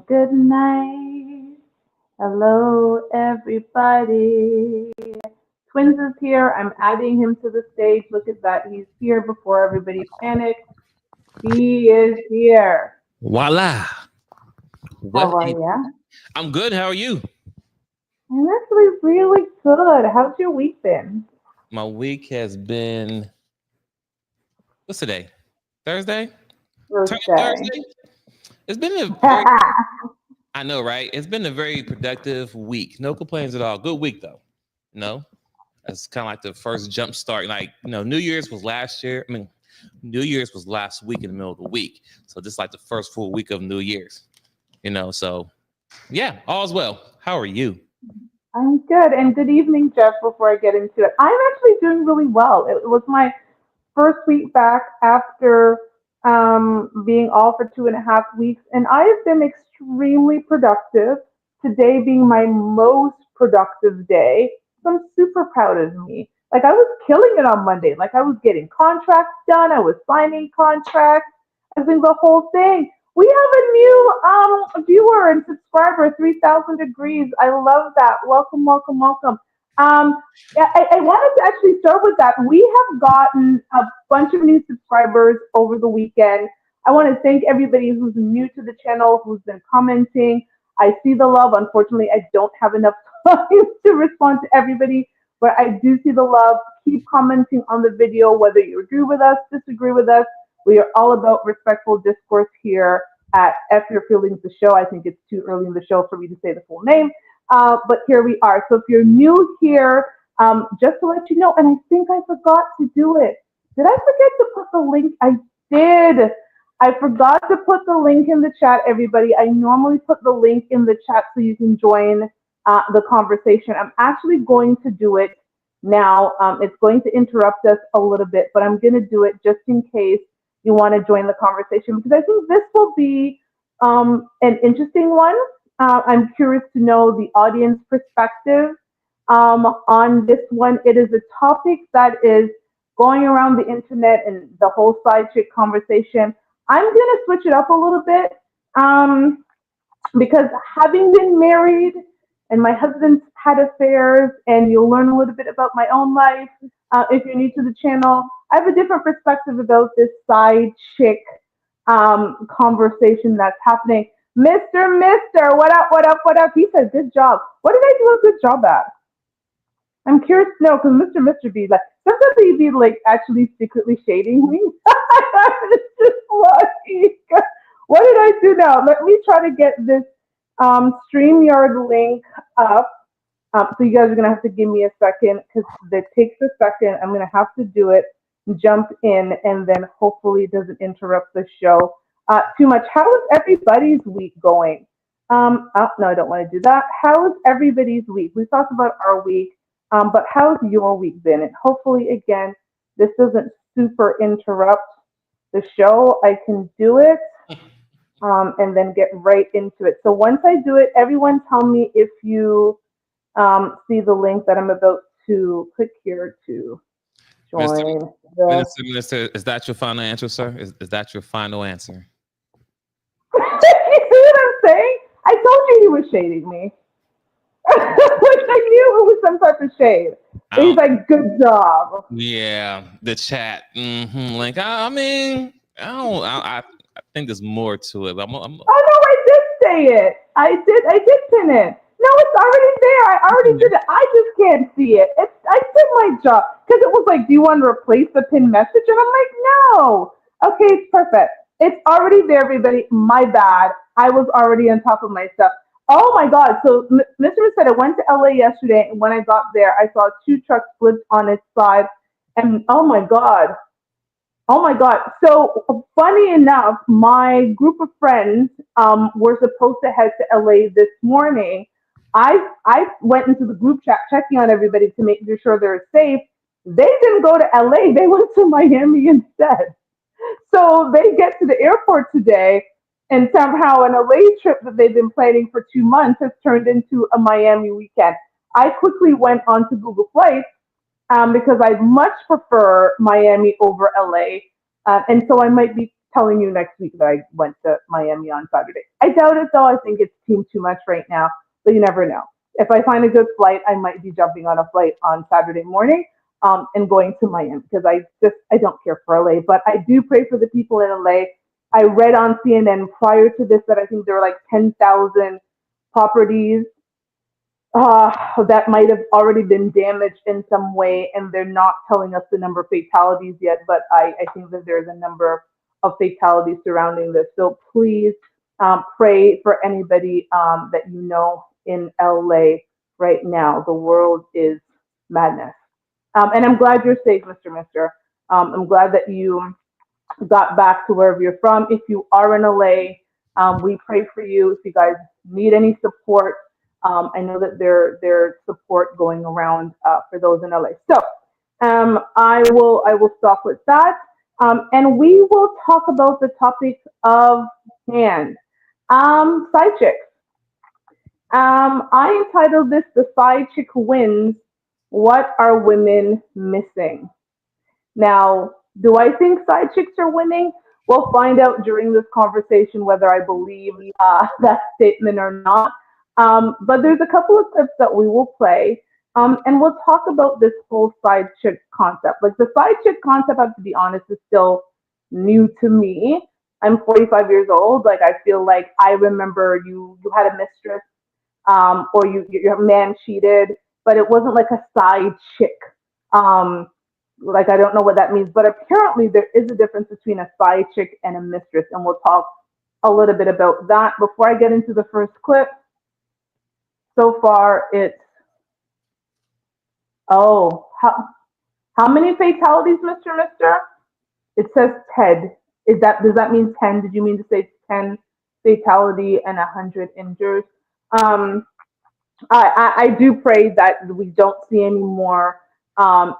good night. Hello, everybody. Twins is here. I'm adding him to the stage. Look at that. He's here before everybody panics. He is here. Voila. How What? are ya? I'm good. How are you? I'm actually really good. How's your week been? My week has been, what's today? Thursday? Turning Thursday. Thursday? It's been a very, I know, right? It's been a very productive week. No complaints at all. Good week, though. No, it's kind of like the first jump start. New Year's was last year. New Year's was last week in the middle of the week. So just like the first full week of New Year's, so yeah, all's well. How are you? I'm good. And good evening, Jeff, before I get into it. I'm actually doing really well. It was my first week back after being off for 2.5 weeks, and I have been extremely productive. Today being my most productive day, so I'm super proud of me. Like I was killing it on Monday. Like I was getting contracts done. I was signing contracts. I was doing the whole thing. We have a new viewer and subscriber, 3,000 degrees. I love that. Welcome, welcome, welcome. Um, yeah, I wanted to actually start with that. We have gotten a bunch of new subscribers over the weekend. I want to thank everybody who's new to the channel, who's been commenting. I see the love. Unfortunately, I don't have enough time to respond to everybody, but I do see the love. Keep commenting on the video, whether you agree with us, disagree with us. We are all about respectful discourse here at F Your Feelings the Show. I think it's too early in the show for me to say the full name. But here we are. So if you're new here, just to let you know, and I think I forgot to do it. Did I forget to put the link? I did. I forgot to put the link in the chat, everybody. I normally put the link in the chat so you can join the conversation. I'm actually going to do it now. It's going to interrupt us a little bit, but I'm going to do it just in case you want to join the conversation because I think this will be an interesting one. I'm curious to know the audience perspective on this one. It is a topic that is going around the internet and the whole side chick conversation. I'm going to switch it up a little bit um, because having been married and my husband's had affairs, and you'll learn a little bit about my own life if you're new to the channel. I have a different perspective about this side chick conversation that's happening. Mister, what up, what up, what up? He said, good job. What did I do a good job at? I'm curious to know because Mr. B, like, sometimes he'd be like actually secretly shading me. It's just like, what did I do now? Let me try to get this StreamYard link up. So you guys are gonna have to give me a second because it takes a second. I'm gonna have to do it, jump in, and then hopefully it doesn't interrupt the show too much. How is everybody's week going? Oh, no, I don't want to do that. How is everybody's week? We talked about our week, but how's your week been? And hopefully, again, this doesn't super interrupt the show. I can do it and then get right into it. So once I do it, everyone tell me if you see the link that I'm about to click here to Mr. join the. Minister, is that your final answer, sir? Is that your final answer? You see what I'm saying? I told you he was shading me. Like I knew it was some type of shade. He's like, good job. Yeah, the chat. Like, I mean, I think there's more to it. But Oh no, I did say it. I did pin it. No, it's already there. I already did it. I just can't see it. I did my job because it was like, do you want to replace the pin message? And I'm like, no. Okay, it's perfect. It's already there, everybody. My bad. I was already on top of my stuff. Oh my God. So Mr. said I went to LA yesterday, and when I got there, I saw two trucks flipped on its side. And oh my God. Oh my God. So funny enough, my group of friends were supposed to head to LA this morning. I went into the group chat checking on everybody to make sure they're safe. They didn't go to LA. They went to Miami instead. So they get to the airport today, and somehow an LA trip that they've been planning for 2 months has turned into a Miami weekend. I quickly went onto Google Flights because I much prefer Miami over LA. And so I might be telling you next week that I went to Miami on Saturday. I doubt it though. I think it's too much right now, but you never know. If I find a good flight, I might be jumping on a flight on Saturday morning and going to Miami because I don't care for LA, but I do pray for the people in LA. I read on CNN prior to this that I think there were like 10,000 properties that might have already been damaged in some way, and they're not telling us the number of fatalities yet, but I think that there's a number of fatalities surrounding this. So please pray for anybody that you know in LA right now. The world is madness. And I'm glad you're safe, Mr. Mister. I'm glad that you got back to wherever you're from. If you are in LA, we pray for you. If you guys need any support, I know that there's support going around for those in LA. So I will stop with that, and we will talk about the topic of hand. Side chicks. I entitled this "The Side Chick Wins. What are women missing?" Now, do I think side chicks are winning? We'll find out during this conversation whether I believe that statement or not. But there's a couple of clips that we will play, and we'll talk about this whole side chick concept. Like the side chick concept, I have to be honest, is still new to me. I'm 45 years old. Like I feel like I remember you had a mistress, or your man cheated, but it wasn't like a side chick. Like I don't know what that means, but apparently there is a difference between a side chick and a mistress, and we'll talk a little bit about that. Before I get into the first clip, so far it's how many fatalities, Mr. Mister? It says 10. Does that mean 10? Did you mean to say 10 fatality and 100 injured? I do pray that we don't see any more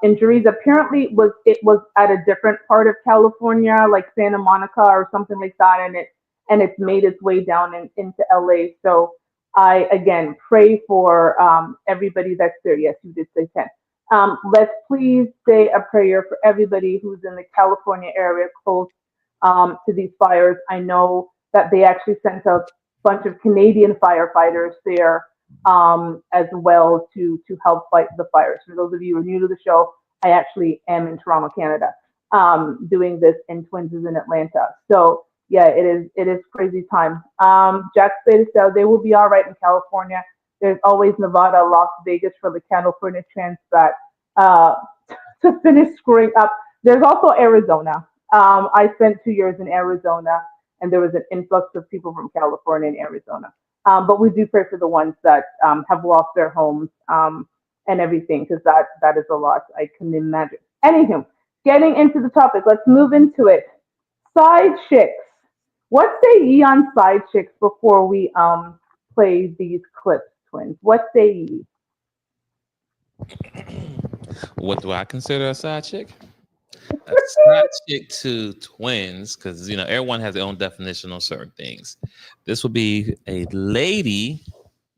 injuries. Apparently, it was at a different part of California, like Santa Monica or something like that, and it's made its way down into LA. So I again pray for everybody that's there. Yes, you did say 10. Let's please say a prayer for everybody who's in the California area close to these fires. I know that they actually sent a bunch of Canadian firefighters there as well to help fight the fires. For those of you who are new to the show, I actually am in Toronto, Canada, doing this, and Twins is in Atlanta. So yeah, it is crazy time. Jack Spade said they will be all right in California. There's always Nevada, Las Vegas for the California transpat to finish screwing up. There's also Arizona. I spent 2 years in Arizona, and there was an influx of people from California and Arizona. But we do pray for the ones that have lost their homes and everything, because that is a lot, I can imagine. Anywho, getting into the topic, let's move into it. Side chicks. What say ye on side chicks before we play these clips, Twins? What say ye? What do I consider a side chick? A side chick to Twins, because everyone has their own definition on certain things. This would be a lady.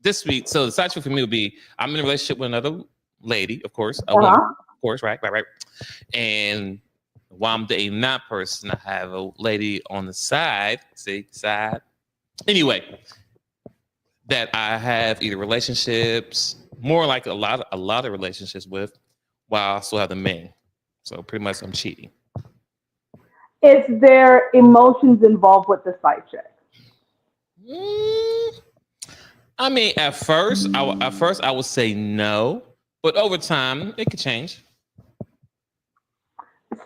This week, so the side chick for me would be I'm in a relationship with another lady, of course, a woman, of course, right. And while I'm dating that person, I have a lady on the side. Side. Anyway, that I have either relationships, more like a lot of relationships with, while I still have the man. So pretty much I'm cheating. Is there emotions involved with the side chick? I mean, at first I would say no, but over time it could change.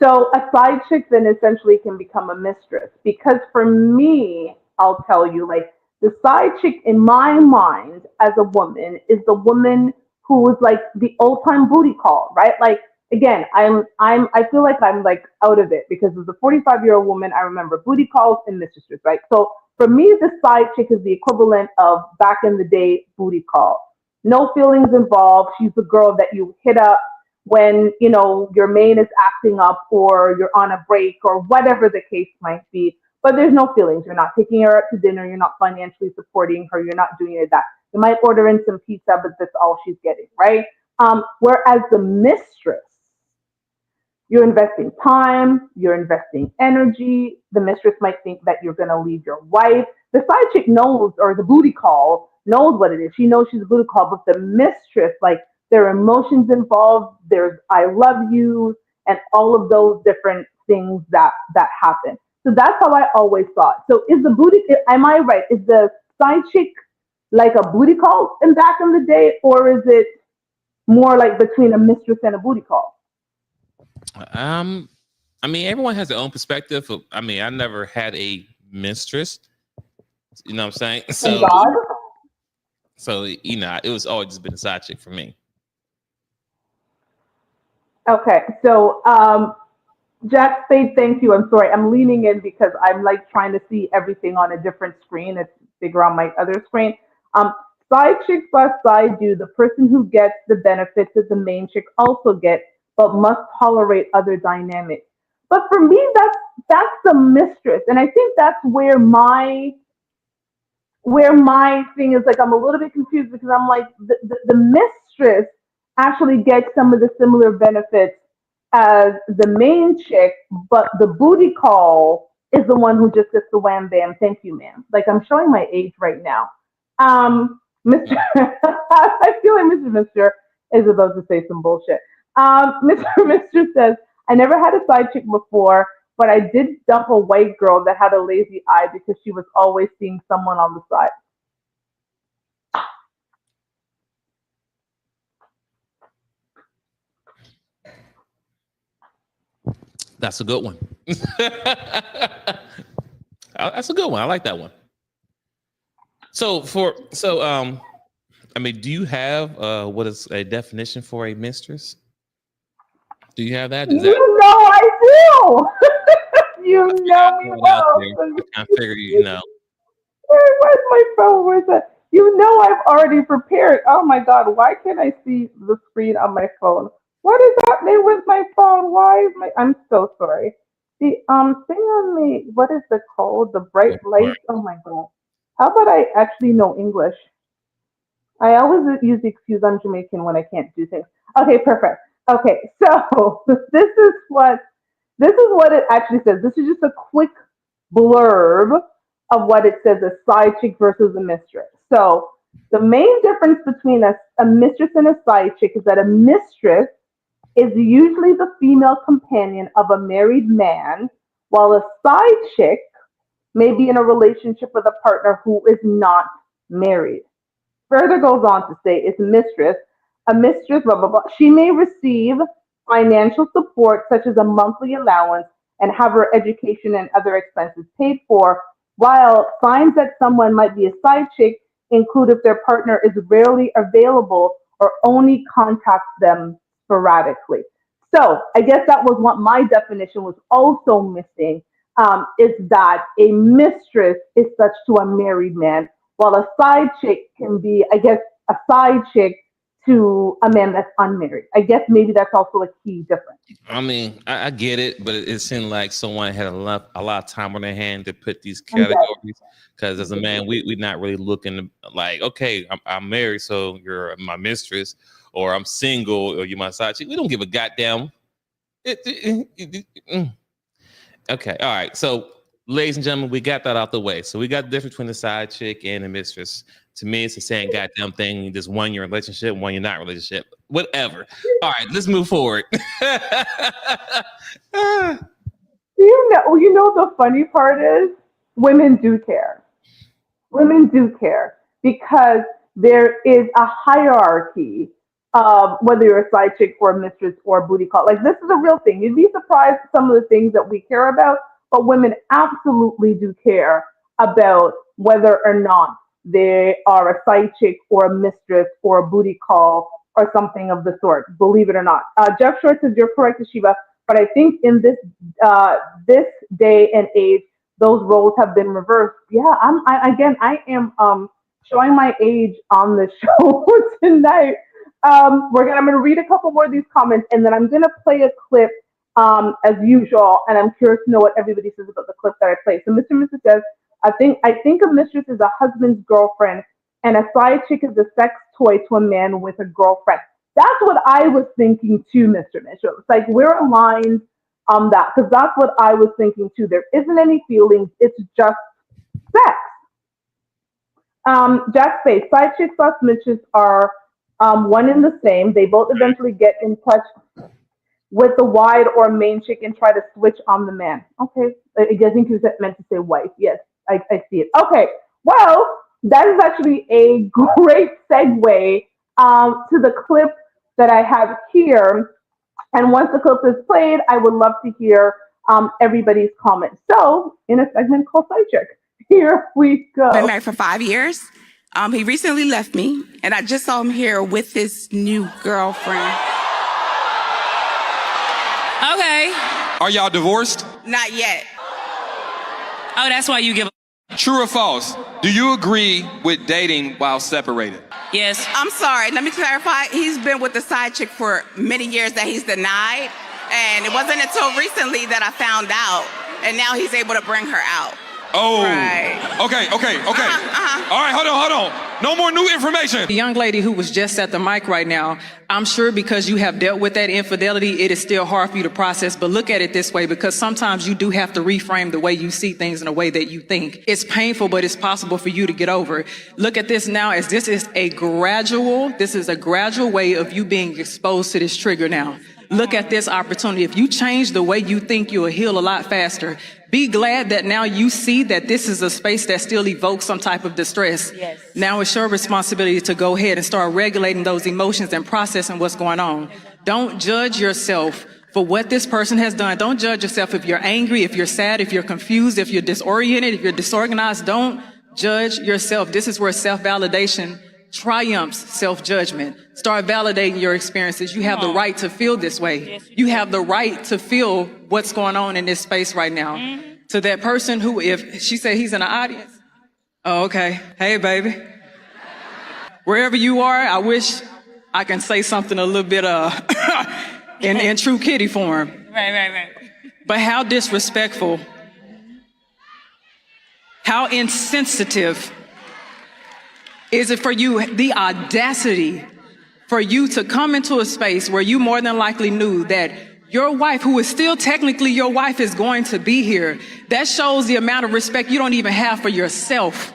So a side chick then essentially can become a mistress, because for me, I'll tell you, like the side chick in my mind as a woman is the woman who is like the old time booty call, right? Like again, I feel like I'm like out of it because as a 45-year-old woman, I remember booty calls and mistresses, right? So for me, the side chick is the equivalent of back in the day booty call. No feelings involved. She's the girl that you hit up when your main is acting up or you're on a break or whatever the case might be. But there's no feelings. You're not taking her out to dinner. You're not financially supporting her. You're not doing any of that. You might order in some pizza, but that's all she's getting, right? Whereas the mistress You're investing time, you're investing energy. The mistress might think that you're going to leave your wife. The side chick knows, or the booty call knows what it is. She knows she's a booty call, but the mistress, like, there are emotions involved. There's I love you and all of those different things that happen. So that's how I always thought. So is the booty? Am I right? Is the side chick like a booty call in back in the day, or is it more like between a mistress and a booty call? Um, I mean, everyone has their own perspective. I mean, I never had a mistress. You know what I'm saying? Thank God. So it was always just been a side chick for me. Okay, so Jack Spade, thank you. I'm sorry, I'm leaning in because I'm like trying to see everything on a different screen. It's bigger on my other screen. Um, Side chick plus side dude, the person who gets the benefits that the main chick also gets, but must tolerate other dynamics. But for me, that's the mistress, and I think that's where my thing is, like, I'm a little bit confused because I'm like the mistress actually gets some of the similar benefits as the main chick, but the booty call is the one who just gets the wham bam, thank you, ma'am. Like, I'm showing my age right now. Mr. I feel like Mr. Mister is about to say some bullshit. Mr. Mister says, I never had a side chick before, but I did dump a white girl that had a lazy eye because she was always seeing someone on the side. That's a good one. That's a good one. I like that one. I mean, do you have what is a definition for a mistress? Do you have that? Is that You know I do. You I figured know I'd me throw it out well. there. I figured, Where's my phone? Where's that? You know I've already prepared. Oh my God, why can't I see the screen on my phone? What is happening with my phone? Why is my? I'm so sorry. The thing on the, what is the code? The bright go for it. lights. Oh my God. How about I actually know English? I always use the excuse I'm Jamaican when I can't do things. Okay, perfect. Okay, so this is what it actually says. This is just a quick blurb of what it says: a side chick versus a mistress. So the main difference between a mistress and a side chick is that a mistress is usually the female companion of a married man, while a side chick may be in a relationship with a partner who is not married. Further goes on to say is mistress, a mistress, blah, blah, blah. She may receive financial support such as a monthly allowance and have her education and other expenses paid for, while signs that someone might be a side chick include if their partner is rarely available or only contacts them sporadically. So I guess that was what my definition was also missing, is that a mistress is such to a married man, while a side chick can be, I guess, a side chick to a man that's unmarried. I guess maybe that's also a key difference. I mean, I get it, but it seemed like someone had a lot of time on their hand to put these Okay. categories. Because as a man, we're not really looking like, okay, I'm married, so you're my mistress, or I'm single, or you're my side chick. We don't give a goddamn. Mm. Okay, all right. So, ladies and gentlemen, we got that out the way. So we got the difference between the side chick and the mistress. To me, it's the same goddamn thing. There's one you're in a relationship, one you're not in a relationship. Whatever. All right, let's move forward. You know the funny part is women do care. Women do care because there is a hierarchy of whether you're a side chick or a mistress or a booty call. Like, this is a real thing. You'd be surprised at some of the things that we care about, but women absolutely do care about whether or not they are a side chick or a mistress or a booty call or something of the sort. Believe it or not. Jeff Short says you're correct, Shiva, but I think in this day and age those roles have been reversed. Yeah, I am showing my age on the show tonight. I'm gonna read a couple more of these comments, and then I'm gonna play a clip as usual. And I'm curious to know what everybody says about the clip that I play. So Mr. says, I think a mistress is a husband's girlfriend, and a side chick is a sex toy to a man with a girlfriend. That's what I was thinking too, Mr. Mitchell. It's like we're aligned on that because that's what I was thinking too. There isn't any feelings. It's just sex. Jack Space, side chicks plus Mitches are one and the same. They both eventually get in touch with the wide or main chick and try to switch on the man. Okay, I think you meant to say wife. Yes, I see it. Okay, well, that is actually a great segue to the clip that I have here. And once the clip is played, I would love to hear everybody's comments. So, in a segment called Side Chick, here we go. Been married for 5 years. He recently left me, and I just saw him here with his new girlfriend. Okay. Are y'all divorced? Not yet. Oh, that's why you give. True or false? Do you agree with dating while separated? Yes. I'm sorry, let me clarify. He's been with the side chick for many years that he's denied, and it wasn't until recently that I found out, and now he's able to bring her out. Oh, Right. okay. All right, hold on. No more new information. The young lady who was just at the mic right now, I'm sure because you have dealt with that infidelity, it is still hard for you to process, but look at it this way, because sometimes you do have to reframe the way you see things in a way that you think. It's painful, but it's possible for you to get over. Look at this now as this is a gradual way of you being exposed to this trigger now. Look at this opportunity. If you change the way you think, you'll heal a lot faster. Be glad that now you see that this is a space that still evokes some type of distress. Yes. Now it's your responsibility to go ahead and start regulating those emotions and processing what's going on. Don't judge yourself for what this person has done. Don't judge yourself if you're angry, if you're sad, if you're confused, if you're disoriented, if you're disorganized. Don't judge yourself. This is where self-validation triumphs self-judgment. Start validating your experiences. You have the right to feel this way. Yes, you have the right to feel what's going on in this space right now. To that person who, if she said he's in the audience, oh, okay. Hey, baby. Wherever you are, I wish I can say something a little bit in true kitty form. Right. But how disrespectful, how insensitive is it for you, the audacity for you to come into a space where you more than likely knew that your wife, who is still technically your wife, is going to be here. That shows the amount of respect you don't even have for yourself.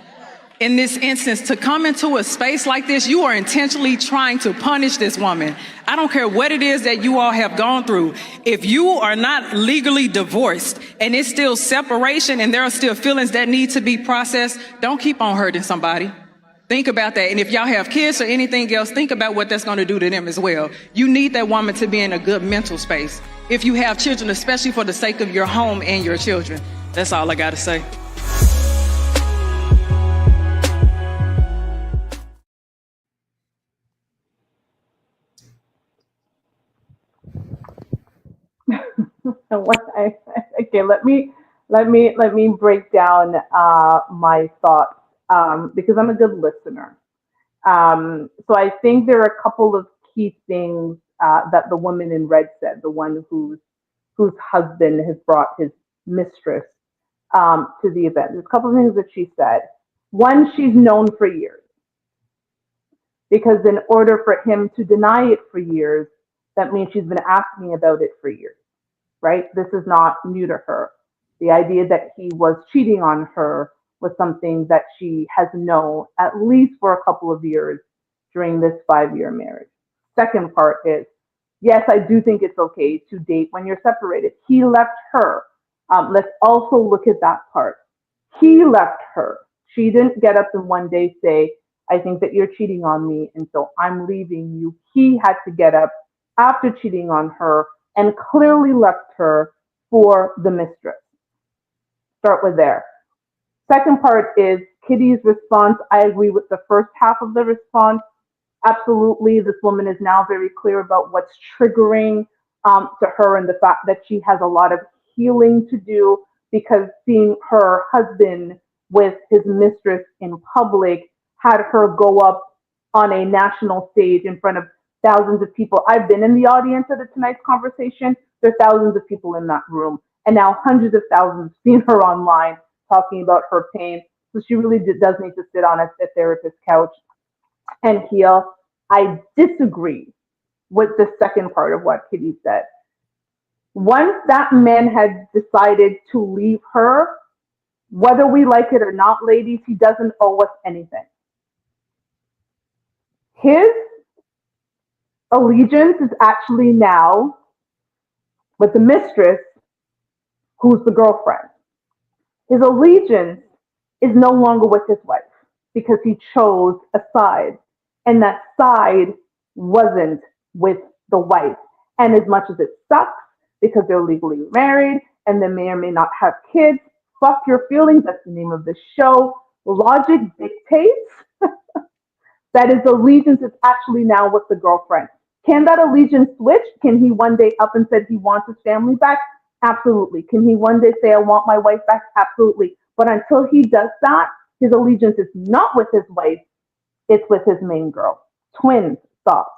In this instance, to come into a space like this, you are intentionally trying to punish this woman. I don't care what it is that you all have gone through. If you are not legally divorced and it's still separation and there are still feelings that need to be processed, don't keep on hurting somebody. Think about that. And if y'all have kids or anything else, think about what that's going to do to them as well. You need that woman to be in a good mental space. If you have children, especially for the sake of your home and your children. That's all I got to say. Okay, let me break down my thoughts because I'm a good listener. So I think there are a couple of key things that the woman in red said, the one whose husband has brought his mistress to the event. There's a couple of things that she said. One, she's known for years, because in order for him to deny it for years, that means she's been asking about it for years, right? This is not new to her. The idea that he was cheating on her was something that she has known at least for a couple of years during this 5-year marriage. Second part is, yes, I do think it's okay to date when you're separated. He left her. Let's also look at that part. He left her. She didn't get up and one day say, I think that you're cheating on me, and so I'm leaving you. He had to get up after cheating on her and clearly left her for the mistress. Start with there. Second part is Kitty's response. I agree with the first half of the response. Absolutely, this woman is now very clear about what's triggering to her, and the fact that she has a lot of healing to do, because seeing her husband with his mistress in public had her go up on a national stage in front of thousands of people. I've been in the audience at tonight's conversation. There are thousands of people in that room, and now hundreds of thousands seen her online talking about her pain. So she really does need to sit on a therapist's couch and heal. I disagree with the second part of what Kitty said. Once that man had decided to leave her, whether we like it or not, ladies, he doesn't owe us anything. His allegiance is actually now with the mistress, who's the girlfriend. His allegiance is no longer with his wife because he chose a side, and that side wasn't with the wife. And as much as it sucks because they're legally married and they may or may not have kids, fuck your feelings. That's the name of the show. Logic dictates that his allegiance is actually now with the girlfriend. Can that allegiance switch? Can he one day up and say he wants his family back? Absolutely. Can he one day say, I want my wife back? Absolutely. But until he does that, his allegiance is not with his wife, it's with his main girl. Twins, thoughts?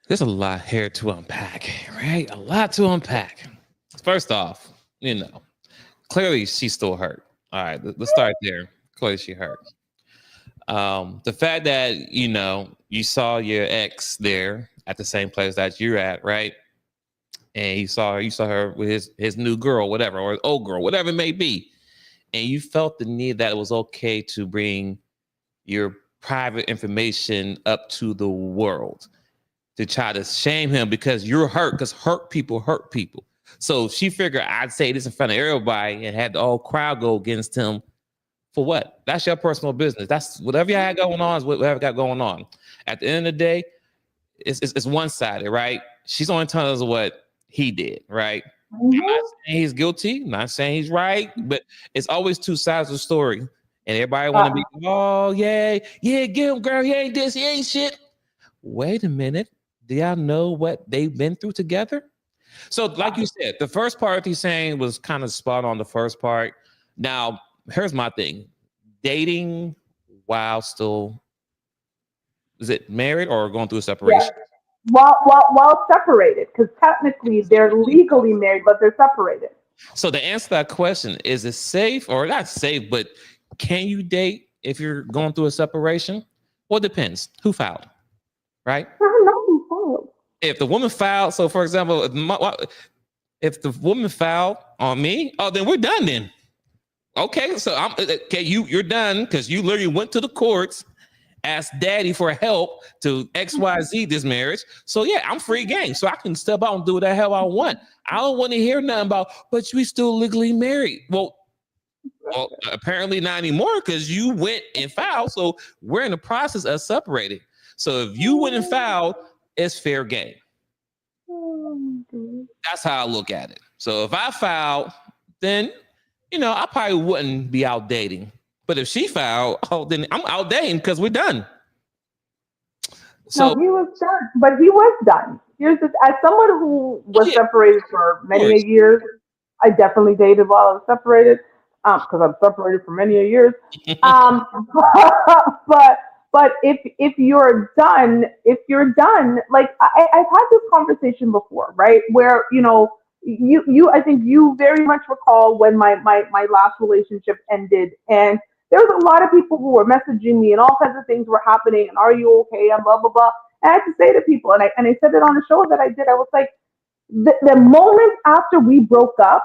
There's a lot here to unpack, right? A lot to unpack. First off, clearly she's still hurt. All right, let's start there. Clearly she hurt. The fact that, you saw your ex there at the same place that you're at, right? And you saw her with his new girl, whatever, or old girl, whatever it may be. And you felt the need that it was okay to bring your private information up to the world to try to shame him because you're hurt, because hurt people hurt people. So she figured I'd say this in front of everybody and had the whole crowd go against him. For what? That's your personal business. That's whatever you had going on is whatever got going on. At the end of the day, it's one-sided, right? She's only telling us what he did, right? I'm not saying he's guilty, I'm not saying he's right, but it's always two sides of the story. And everybody want to be, oh, yeah, get him, girl, he ain't this, he ain't shit. Wait a minute. Do y'all know what they've been through together? So like you said, the first part he's saying was kind of spot on the first part. Now, here's my thing. Dating while still, is it married or going through a separation? Yeah. While separated, because technically they're legally married, but they're separated. So to answer that question, is it safe or not safe, but can you date if you're going through a separation? Well, it depends. Who filed, right? If the woman filed, so for example, if the woman filed on me, oh, then we're done then. Okay, so you're done because you literally went to the courts, asked daddy for help to XYZ this marriage. So yeah, I'm free game. So I can step out and do what the hell I want. I don't want to hear nothing about, but we still legally married. Well, apparently not anymore because you went and filed. So we're in the process of separating. So if you went and filed, it's fair game. That's how I look at it. So if I filed, then, I probably wouldn't be out dating. But if she filed, then I'm out dating because we're done. So no, he was done, but he was done. Here's this: as someone who was separated for many years, I definitely dated while I was separated, because I'm separated for many years. But if you're done, like I've had this conversation before, right? Where you I think you very much recall when my last relationship ended, and there was a lot of people who were messaging me and all kinds of things were happening and are you okay and blah blah blah. And I had to say to people, and I said it on a show that I did, I was like, the moment after we broke up,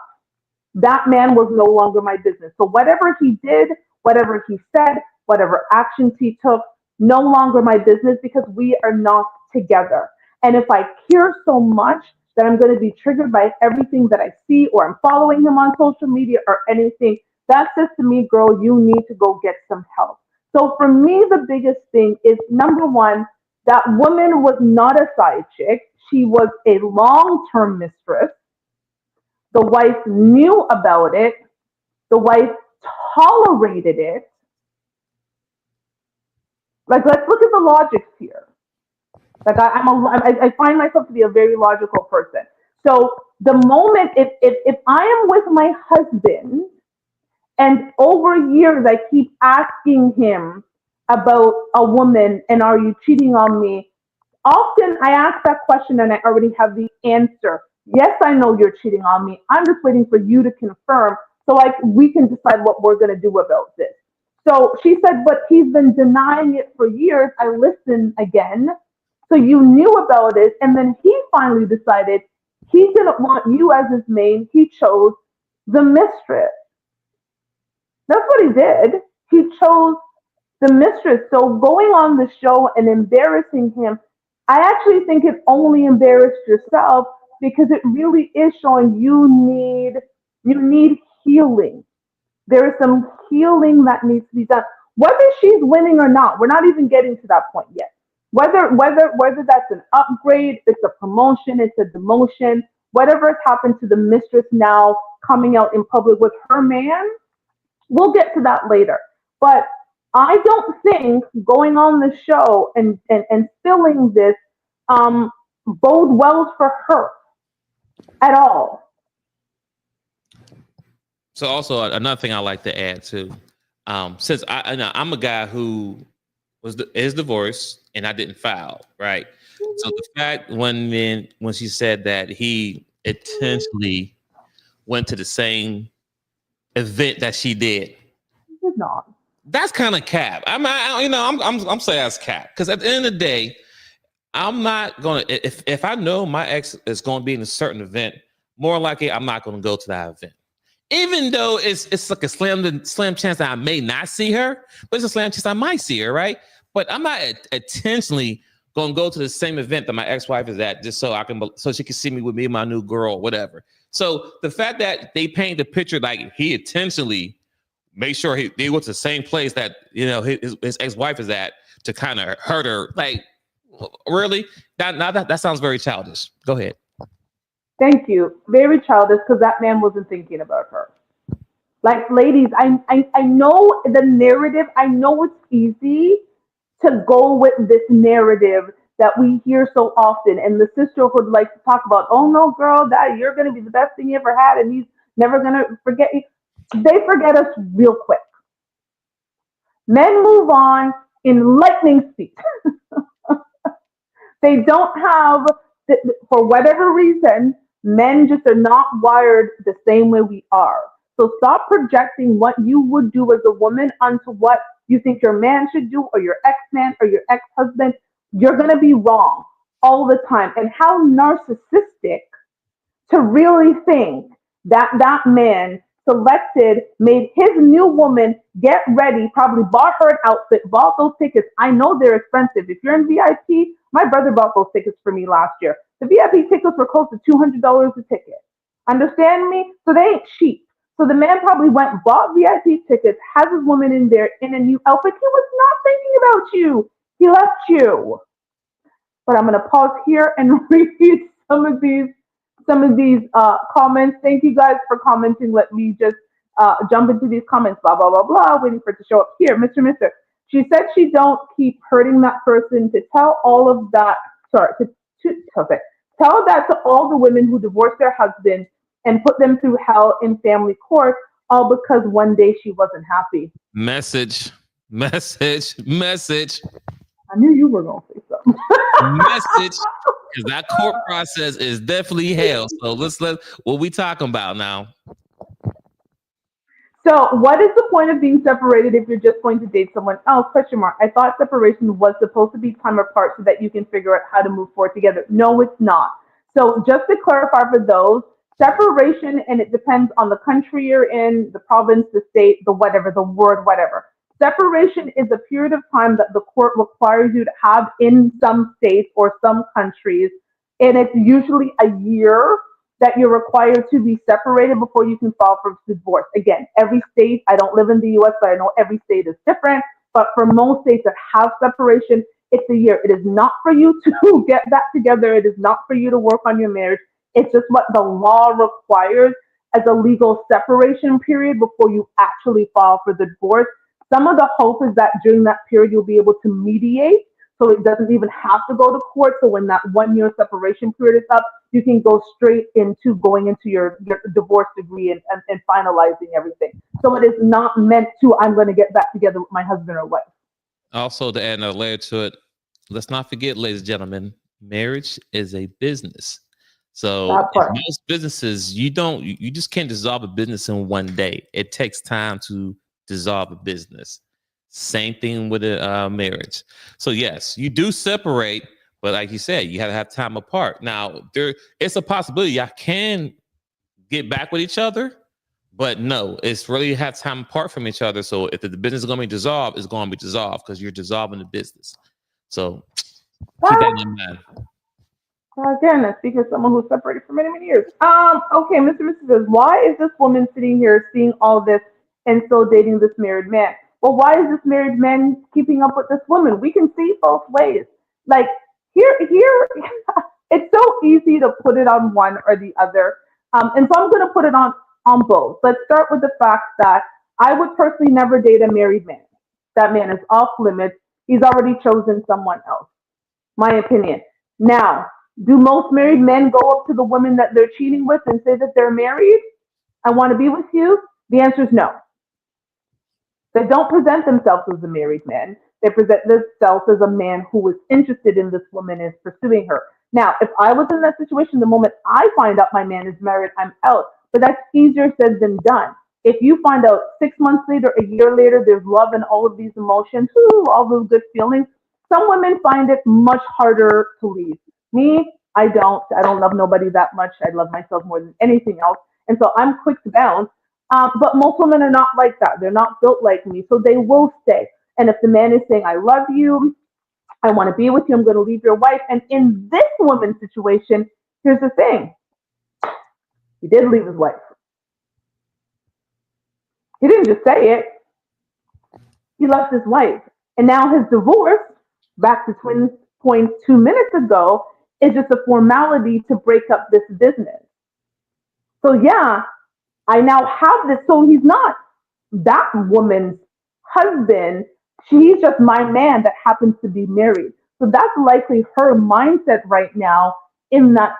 that man was no longer my business. So whatever he did, whatever he said, whatever actions he took, no longer my business because we are not together. And if I care so much that I'm going to be triggered by everything that I see, or I'm following him on social media or anything, that says to me, girl, you need to go get some help. So for me, the biggest thing is, number one, that woman was not a side chick. She was a long-term mistress. The wife knew about it. The wife tolerated it. Like, let's look at the logics here. Like, I find myself to be a very logical person. So the moment, if I am with my husband and over years I keep asking him about a woman and are you cheating on me, often I ask that question and I already have the answer. Yes, I know you're cheating on me. I'm just waiting for you to confirm so we can decide what we're going to do about this. So she said, but he's been denying it for years. I listened again. So you knew about it, and then he finally decided he didn't want you as his main. He chose the mistress. That's what he did. He chose the mistress. So going on the show and embarrassing him, I actually think it only embarrassed yourself because it really is showing you need healing. There is some healing that needs to be done. Whether she's winning or not, we're not even getting to that point yet. Whether that's an upgrade, it's a promotion, it's a demotion, whatever has happened to the mistress now coming out in public with her man, we'll get to that later. But I don't think going on the show and spilling this bode well for her at all. So also another thing I like to add too, since I'm a guy who is divorced and I didn't file, right? So the fact when she said that he intentionally went to the same event that she did, Did not. that's kind of cap. I'm saying that's cap because at the end of the day, I'm not gonna if I know my ex is going to be in a certain event, more likely I'm not going to go to that event. Even though it's like a slim chance that I may not see her, but it's a slim chance I might see her, right? But I'm not intentionally going to go to the same event that my ex-wife is at just so she can see me with me and my new girl, whatever. So the fact that they paint the picture like he intentionally made sure they went to the same place that his ex-wife is at to kind of hurt her, like really, that sounds very childish. Go ahead. Thank you. Very childish because that man wasn't thinking about her. Like, ladies, I know the narrative. I know it's easy to go with this narrative that we hear so often, and the sisterhood likes to talk about, oh no, girl, that you're going to be the best thing you ever had, and he's never going to forget you. They forget us real quick. Men move on in lightning speed. They don't have, for whatever reason, men just are not wired the same way we are. So stop projecting what you would do as a woman onto what you think your man should do, or your ex-man, or your ex-husband. You're going to be wrong all the time. And how narcissistic to really think that that man made his new woman get ready, probably bought her an outfit, bought those tickets. I know they're expensive. If you're in VIP, my brother bought those tickets for me last year. The VIP tickets were close to $200 a ticket. Understand me? So they ain't cheap. So the man probably went, bought VIP tickets, has his woman in there in a new outfit. He was not thinking about you. He left you. But I'm going to pause here and read some of these comments. Thank you guys for commenting. Let me just jump into these comments. Blah, blah, blah, blah. Waiting for it to show up here. Mr. She said she don't keep hurting that person to tell all of that. Sorry, okay. Tell that to all the women who divorced their husbands and put them through hell in family court, all because one day she wasn't happy. Message. I knew you were going to say something. Message. Because that court process is definitely hell. So what we talking about now? So what is the point of being separated if you're just going to date someone else? ? I thought separation was supposed to be time apart so that you can figure out how to move forward together. No, it's not. So just to clarify for those, separation, and it depends on the country you're in, the province, the state, the whatever, the word, whatever. Separation is a period of time that the court requires you to have in some states or some countries, and it's usually a year that you're required to be separated before you can file for divorce. Again, every state, I don't live in the US, but I know every state is different, but for most states that have separation, it's a year. It is not for you to get that together. It is not for you to work on your marriage. It's just what the law requires as a legal separation period before you actually file for the divorce. Some of the hope is that during that period, you'll be able to mediate, so it doesn't even have to go to court. So when that 1 year separation period is up, you can go straight into going into your divorce degree and finalizing everything. So it is not meant to, I'm going to get back together with my husband or wife. Also, to add another layer to it, let's not forget, ladies and gentlemen, marriage is a business. So in most businesses, you just can't dissolve a business in one day. It takes time to dissolve a business. Same thing with a marriage. So yes, you do separate, But like you said, you have to have time apart. Now, it's a possibility y'all can get back with each other, but no, it's really have time apart from each other. So if the business is going to be dissolved, it's going to be dissolved because you're dissolving the business. So keep that in mind. Again, I'm speaking as someone who's separated for many, many years. Okay, Mr. Mrs. says, why is this woman sitting here seeing all this and still dating this married man? Well, why is this married man keeping up with this woman? We can see both ways. Like here, it's so easy to put it on one or the other. And so I'm going to put it on both. Let's start with the fact that I would personally never date a married man. That man is off limits. He's already chosen someone else. My opinion. Now, do most married men go up to the woman that they're cheating with and say that they're married? I want to be with you? The answer is no. They don't present themselves as a married man. They present themselves as a man who is interested in this woman and is pursuing her. Now, if I was in that situation, the moment I find out my man is married, I'm out. But that's easier said than done. If you find out 6 months later, a year later, there's love and all of these emotions, all those good feelings, some women find it much harder to leave. Me, I don't love nobody that much. I love myself more than anything else. And so I'm quick to bounce. But most women are not like that. They're not built like me. So they will stay. And if the man is saying, I love you, I want to be with you, I'm going to leave your wife. And in this woman's situation, here's the thing. He did leave his wife. He didn't just say it. He left his wife. And now his divorce, back to Twins' point 2 minutes ago, is just a formality to break up this business. So yeah, I now have this. So he's not that woman's husband. She's just my man that happens to be married. So that's likely her mindset right now in that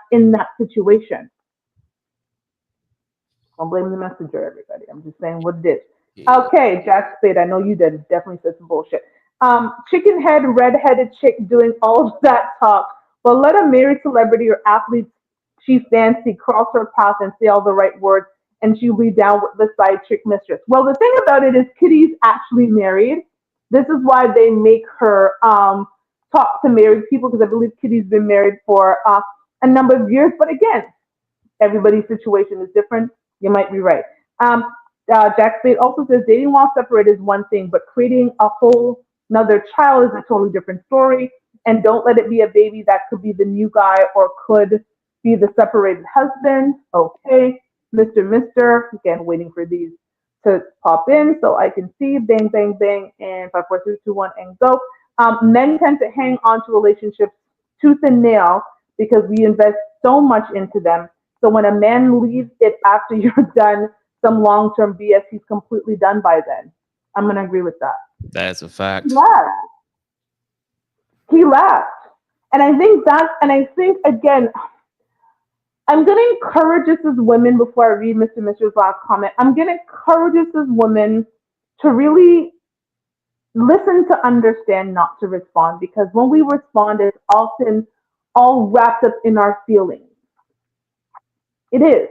situation. Don't blame the messenger, everybody. I'm just saying what it is. Yeah. Okay, Jack Spade, I know you did. Definitely said some bullshit. Chicken head, red-headed chick doing all of that talk. But let a married celebrity or athlete she fancy cross her path and say all the right words, and she'll be down with the side chick mistress. Well, the thing about it is Kitty's actually married. This is why they make her talk to married people, because I believe Kitty's been married for a number of years. But again, everybody's situation is different. You might be right. Jack Spade also says dating while separated is one thing, but creating a whole another child is a totally different story. And don't let it be a baby that could be the new guy or could be the separated husband. Okay, Mr. Again, waiting for these to pop in so I can see. Bang, bang, bang, and 5, 4, 3, 2, 1, and go. Men tend to hang on to relationships tooth and nail because we invest so much into them. So when a man leaves it after you're done some long-term BS, he's completely done by then. I'm going to agree with that. That's a fact. He left. And I think again, I'm going to encourage us as women, before I read Mr. Mr.'s last comment, I'm going to encourage us as women to really listen to understand, not to respond, because when we respond, it's often all wrapped up in our feelings. It is.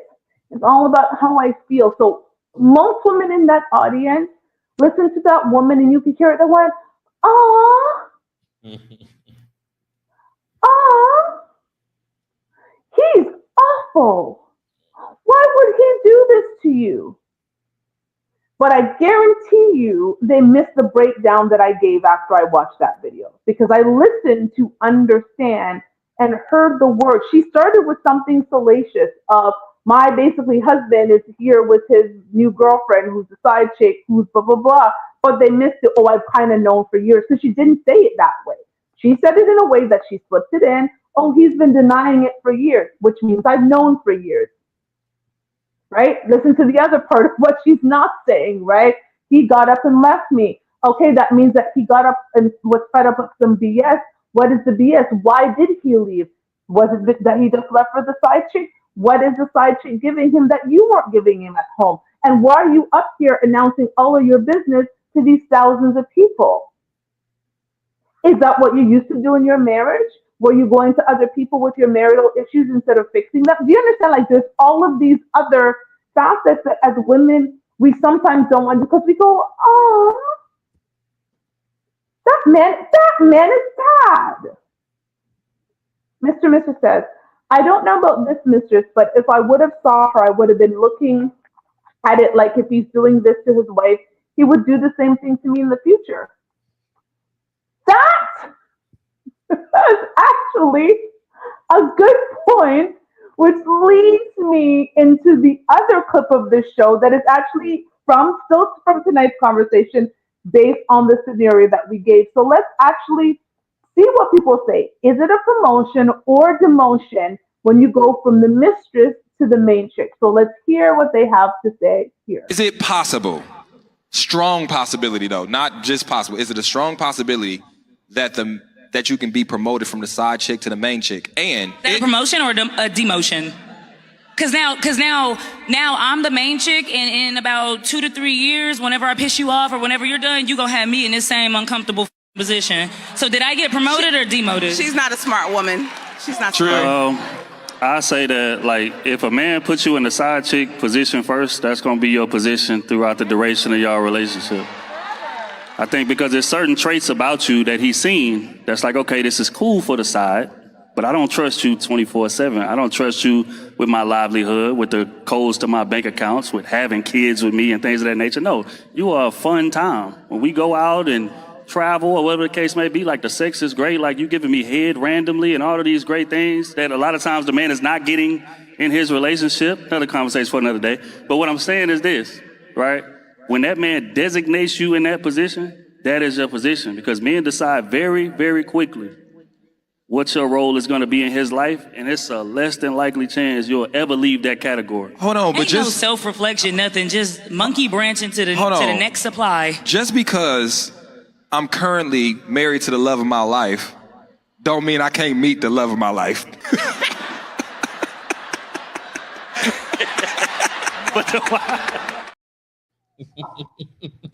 It's all about how I feel. So most women in that audience, listen to that woman and you can hear it. They went, "Aw, aw, he's awful. Why would he do this to you?" But I guarantee you they missed the breakdown that I gave after I watched that video, because I listened to understand and heard the word. She started with something salacious of, my basically husband is here with his new girlfriend who's a side chick who's blah, blah, blah. But they missed it. Oh, I've kind of known for years. So she didn't say it that way. She said it in a way that she slipped it in. Oh, he's been denying it for years, which means I've known for years. Right? Listen to the other part of what she's not saying, right? He got up and left me. Okay, that means that he got up and was fed up with some BS. What is the BS? Why did he leave? Was it that he just left for the side chick? What is the side chick giving him that you weren't giving him at home? And why are you up here announcing all of your business to these thousands of people? Is that what you used to do in your marriage? Were you going to other people with your marital issues instead of fixing them? Do you understand? Like, there's all of these other facets that as women, we sometimes don't want, because we go, oh, that man is bad. Mr. says, I don't know about this mistress, but if I would have saw her, I would have been looking at it like if he's doing this to his wife, he would do the same thing to me in the future. That is actually a good point, which leads me into the other clip of this show that is actually still from tonight's conversation based on the scenario that we gave. So let's actually see what people say. Is it a promotion or demotion when you go from the mistress to the main chick? So let's hear what they have to say here. Is it possible? Strong possibility, though, not just possible. Is it a strong possibility that you can be promoted from the side chick to the main chick? And Is that a promotion or a demotion? Cause now I'm the main chick, and in about 2 to 3 years, whenever I piss you off or whenever you're done, you gonna have me in this same uncomfortable position. So did I get promoted or demoted? She's not a smart woman. She's not True. smart. I say that, like, if a man puts you in the side chick position first, that's gonna be your position throughout the duration of your relationship. I think because there's certain traits about you that he's seen that's like, okay, this is cool for the side, but I don't trust you 24/7. I don't trust you with my livelihood, with the codes to my bank accounts, with having kids with me and things of that nature. No, you are a fun time. When we go out and travel or whatever the case may be, like the sex is great, like you giving me head randomly and all of these great things that a lot of times the man is not getting in his relationship. Another conversation for another day. But what I'm saying is this, right? When that man designates you in that position, that is your position, because men decide very, very quickly what your role is going to be in his life, and it's a less than likely chance you'll ever leave that category. Hold on, but Ain't no just self-reflection, nothing. Just monkey branching to the next supply. just because I'm currently married to the love of my life, don't mean I can't meet the love of my life.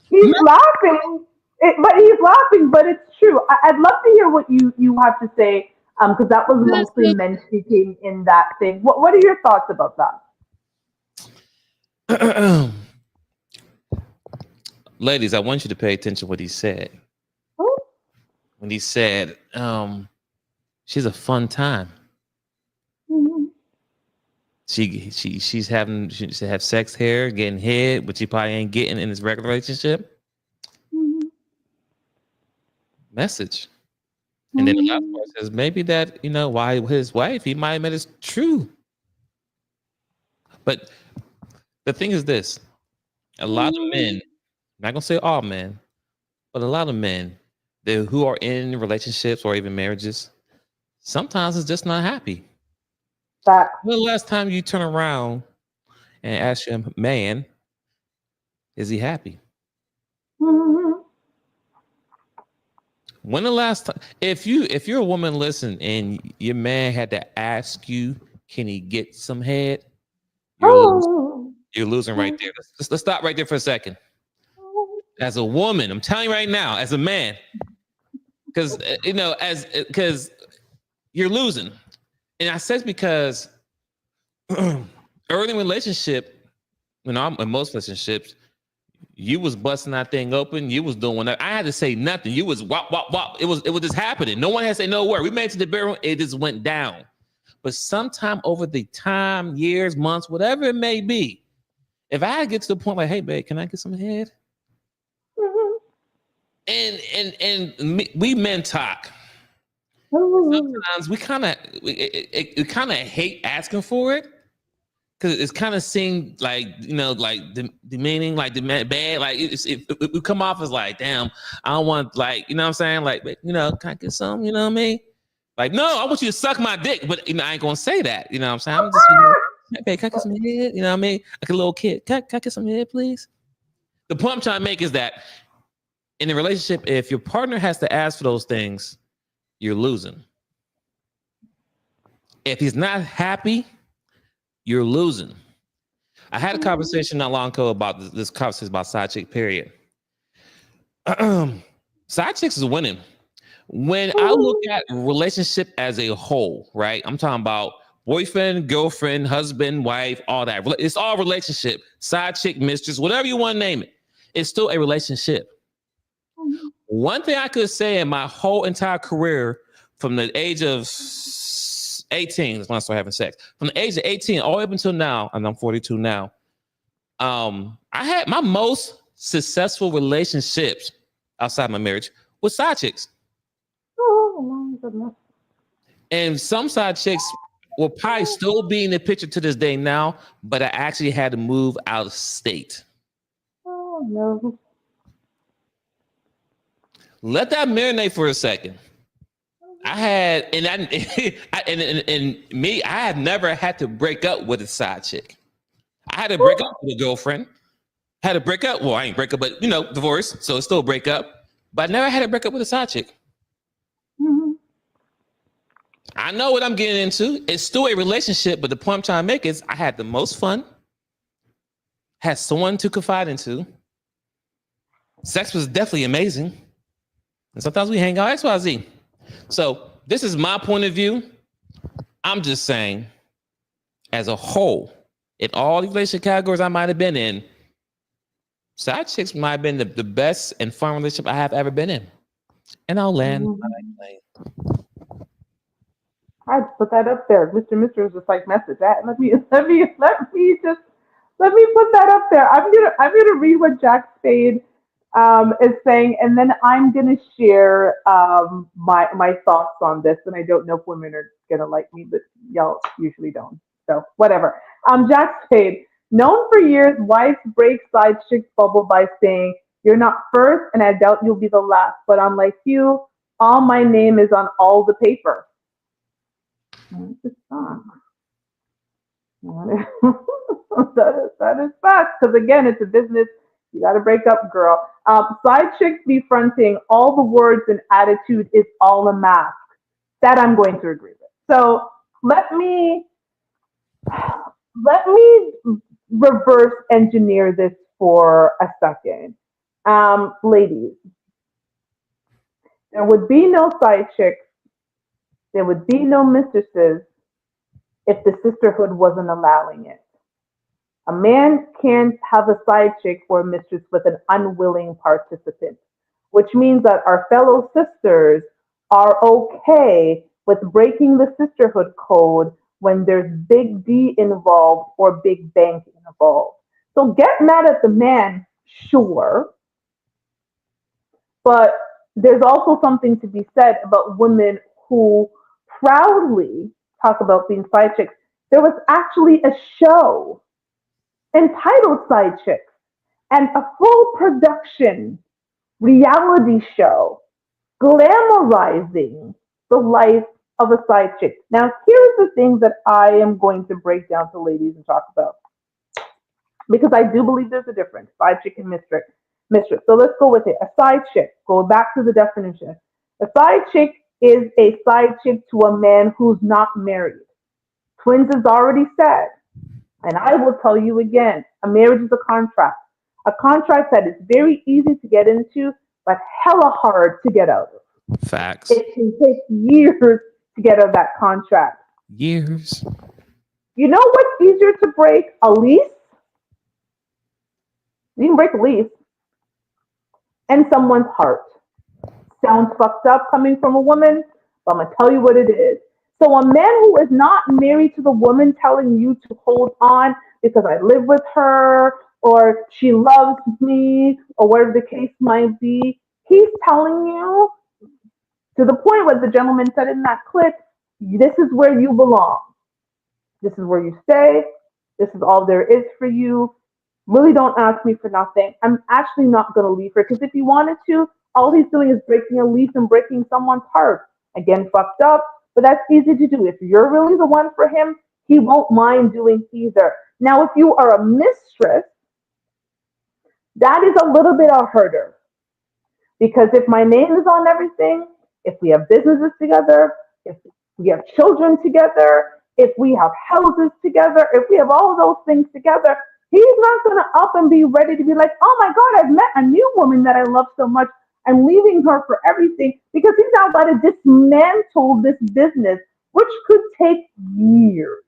He's laughing, but it's true. I'd love to hear what you have to say, because that was mostly men speaking in that thing. What are your thoughts about that? Ladies, I want you to pay attention to what he said. When he said, she's a fun time. She's having she have sex here, getting head, but she probably ain't getting in this regular relationship. Message. And then the last part says maybe that, why his wife, he might have met his true. But the thing is this, a lot of men, I'm not gonna say all men, but a lot of men who are in relationships or even marriages, sometimes it's just not happy. When the last time you turn around and ask your man, is he happy? When the last time, if you're a woman, listen, and your man had to ask you, can he get some head? You're losing right there. Let's stop right there for a second. As a woman, I'm telling you right now, as a man, because you're losing. And I said because early in relationship, I'm in most relationships, you was busting that thing open. You was doing that. I had to say nothing. You was wop, wop, wop. It was just happening. No one had to say no word. We made it to the bedroom. It just went down. But sometime over the time, years, months, whatever it may be, if I get to the point like, hey, babe, can I get some head? And we men talk. Sometimes we kind of hate asking for it because it's kind of seen like demeaning, like bad, like it we come off as like, damn, I don't want, like, what I'm saying, like, can I get some, you know what I mean? Like, no, I want you to suck my dick, but I ain't gonna say that, you know what I'm saying? I'm just, hey, can I get some head? You know what I mean? Like a little kid, can I get some head, please? The point I'm trying to make is that in a relationship, if your partner has to ask for those things, you're losing. If he's not happy, you're losing. I had a conversation not long ago about this conversation about side chick, period. Side chicks is winning. When I look at relationship as a whole, right? I'm talking about boyfriend, girlfriend, husband, wife, all that. It's all relationship. Side chick, mistress, whatever you want to name it. It's still a relationship. One thing I could say in my whole entire career, from the age of 18 is when I started having sex. From the age of 18 all the way up until now, and I'm 42 now, I had my most successful relationships outside my marriage with side chicks. Oh, my goodness. And some side chicks will probably still be in the picture to this day now, but I actually had to move out of state. Oh, no. Let that marinate for a second. I had, and me, I have never had to break up with a side chick. I had to break up with a girlfriend. Had to break up. Well, I ain't break up, but divorce. So it's still a break up. But I never had to break up with a side chick. Mm-hmm. I know what I'm getting into. It's still a relationship, but the point I'm trying to make is I had the most fun. Had someone to confide into. Sex was definitely amazing. And sometimes we hang out XYZ. So this is my point of view. I'm just saying, as a whole, in all the relationship categories I might have been in, side chicks might have been the best and fun relationship I have ever been in. And I'll land my plane. I put that up there. Mr. is just like message that. Let me put that up there. I'm gonna read what Jack Spade is saying, and then I'm gonna share my thoughts on this. And I don't know if women are gonna like me, but y'all usually don't. So whatever. Jack Spade, known for years, wives break side chicks bubble by saying, "You're not first, and I doubt you'll be the last. But unlike you, all my name is on all the paper." That is fact, because again, it's a business. You got to break up, girl. Side chicks be fronting all the words and attitude is all a mask. That I'm going to agree with. So let me reverse engineer this for a second. Ladies, there would be no side chicks. There would be no mistresses if the sisterhood wasn't allowing it. A man can't have a side chick or a mistress with an unwilling participant, which means that our fellow sisters are okay with breaking the sisterhood code when there's big D involved or big bank involved. So get mad at the man, sure, but there's also something to be said about women who proudly talk about being side chicks. There was actually a show entitled Side Chicks and a full production reality show glamorizing the life of a side chick. Now, here's the things that I am going to break down to ladies and talk about, because I do believe there's a difference, side chick and mistress. So let's go with it. A side chick, go back to the definition. A side chick is a side chick to a man who's not married. Twins has already said, and I will tell you again, a marriage is a contract that is very easy to get into, but hella hard to get out of. Facts. It can take years to get out of that contract. Years. You know what's easier to break? A lease. You can break a lease. And someone's heart. Sounds fucked up coming from a woman, but I'm going to tell you what it is. So a man who is not married to the woman telling you to hold on because I live with her or she loves me or whatever the case might be, he's telling you, to the point what the gentleman said in that clip, this is where you belong. This is where you stay. This is all there is for you. Really don't ask me for nothing. I'm actually not going to leave her, because if he wanted to, all he's doing is breaking a lease and breaking someone's heart. Again, fucked up, but that's easy to do. If you're really the one for him, he won't mind doing either. Now, if you are a mistress, that is a little bit harder, because if my name is on everything, if we have businesses together, if we have children together, if we have houses together, if we have all of those things together, he's not going to up and be ready to be like, oh my God, I've met a new woman that I love so much. I'm leaving her for everything, because he's now got to dismantle this business, which could take years.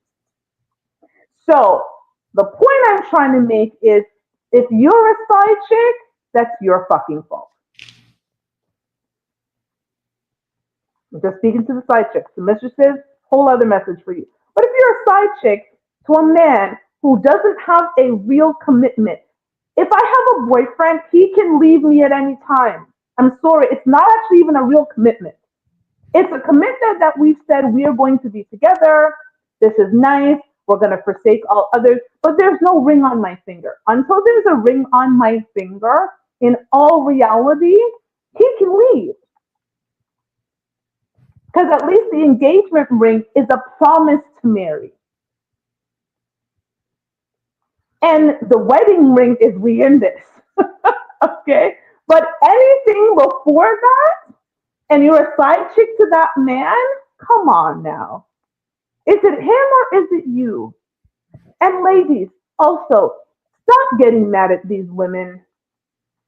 So the point I'm trying to make is, if you're a side chick, that's your fucking fault. I'm just speaking to the side chicks. The mistresses, whole other message for you. But if you're a side chick to a man who doesn't have a real commitment, if I have a boyfriend, he can leave me at any time. I'm sorry, it's not actually even a real commitment. It's a commitment that we've said we are going to be together. This is nice. We're going to forsake all others. But there's no ring on my finger. Until there's a ring on my finger, in all reality, he can leave. Because at least the engagement ring is a promise to marry. And the wedding ring is we in this. Okay? But anything before that, and you're a side chick to that man, come on now. Is it him or is it you? And ladies, also, stop getting mad at these women.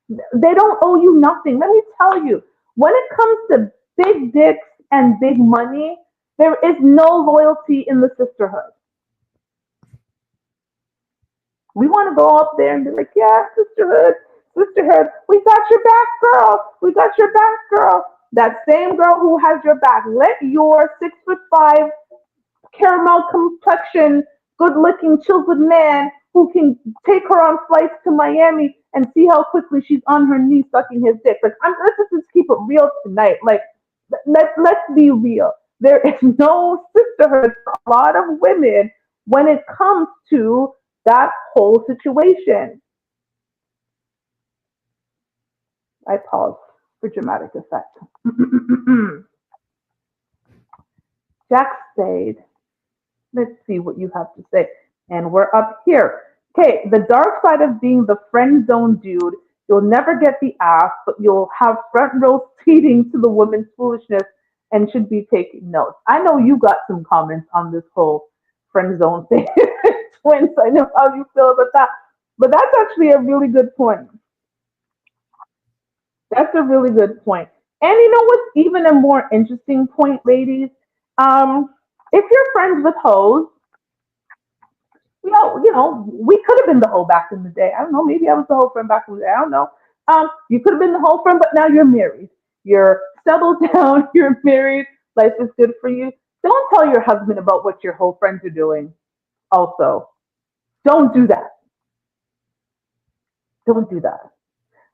They don't owe you nothing. Let me tell you, when it comes to big dicks and big money, there is no loyalty in the sisterhood. We want to go up there and be like, yeah, sisterhood, we got your back, girl. We got your back, girl. That same girl who has your back. Let your 6'5", caramel complexion, good-looking, chiseled man who can take her on flights to Miami and see how quickly she's on her knees sucking his dick. Like, let's just keep it real tonight. Like, let's be real. There is no sisterhood for a lot of women when it comes to that whole situation. I pause for dramatic effect. Jack Spade, let's see what you have to say. And we're up here. Okay, the dark side of being the friend zone dude, you'll never get the ass, but you'll have front row seating to the woman's foolishness and should be taking notes. I know you got some comments on this whole friend zone thing. Twins, I know how you feel about that. But that's actually a really good point. That's a really good point. And you know what's even a more interesting point, ladies? If you're friends with hoes, we could have been the hoe back in the day. I don't know. Maybe I was the hoe friend back in the day. I don't know. You could have been the hoe friend, but now you're married. You're settled down. You're married. Life is good for you. Don't tell your husband about what your hoe friends are doing. Also, don't do that. Don't do that.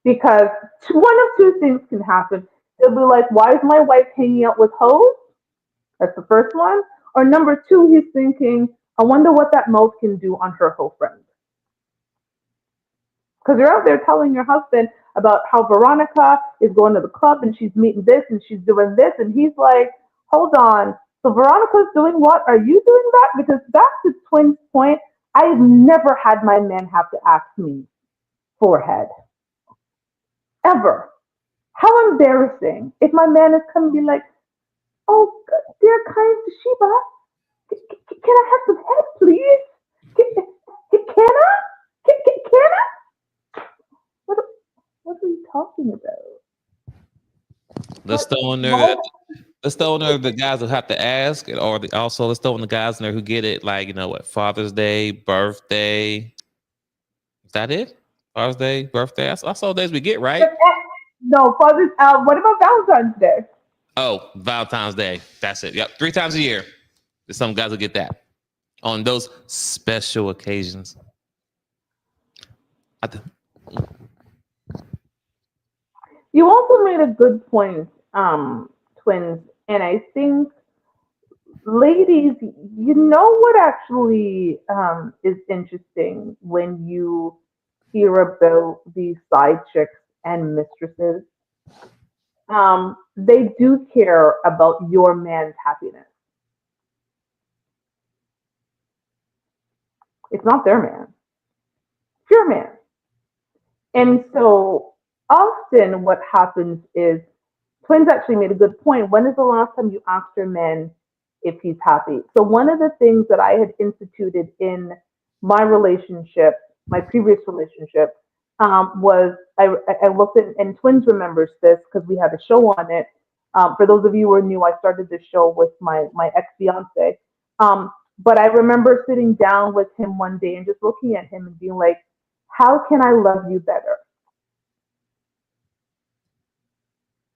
Because one of two things can happen. They'll be like, why is my wife hanging out with hoes? That's the first one. Or number two, he's thinking, I wonder what that mouth can do on her hoe friend. Because you're out there telling your husband about how Veronica is going to the club and she's meeting this and she's doing this. And he's like, hold on. So Veronica's doing what? Are you doing that? Because that's the twins' point. I've never had my man have to ask me forehead. Ever. How embarrassing if my man is coming to be like, oh, dear kind Sheba, can I have some head, please? Can I? Can I? What are you talking about? Let's throw in there. Let's throw in there the guys who have to ask, or also let's throw in the guys in there who get it, like, Father's Day, birthday. Is that it? Father's Day, birthday. That's all days we get, right? No, Father's. What about Valentine's Day? Oh, Valentine's Day. That's it. Yep, 3 times a year. Some guys will get that on those special occasions. You also made a good point, twins, and I think, ladies, you know what actually is interesting when you hear about these side chicks and mistresses? They do care about your man's happiness. It's not their man. It's your man. And so often what happens is, twins actually made a good point. When is the last time you asked your man if he's happy? So one of the things that I had instituted in my relationship, my previous relationship, was I looked at, and Twins remembers this because we had a show on it. For those of you who are new, I started this show with my ex-fiance. But I remember sitting down with him one day and just looking at him and being like, how can I love you better?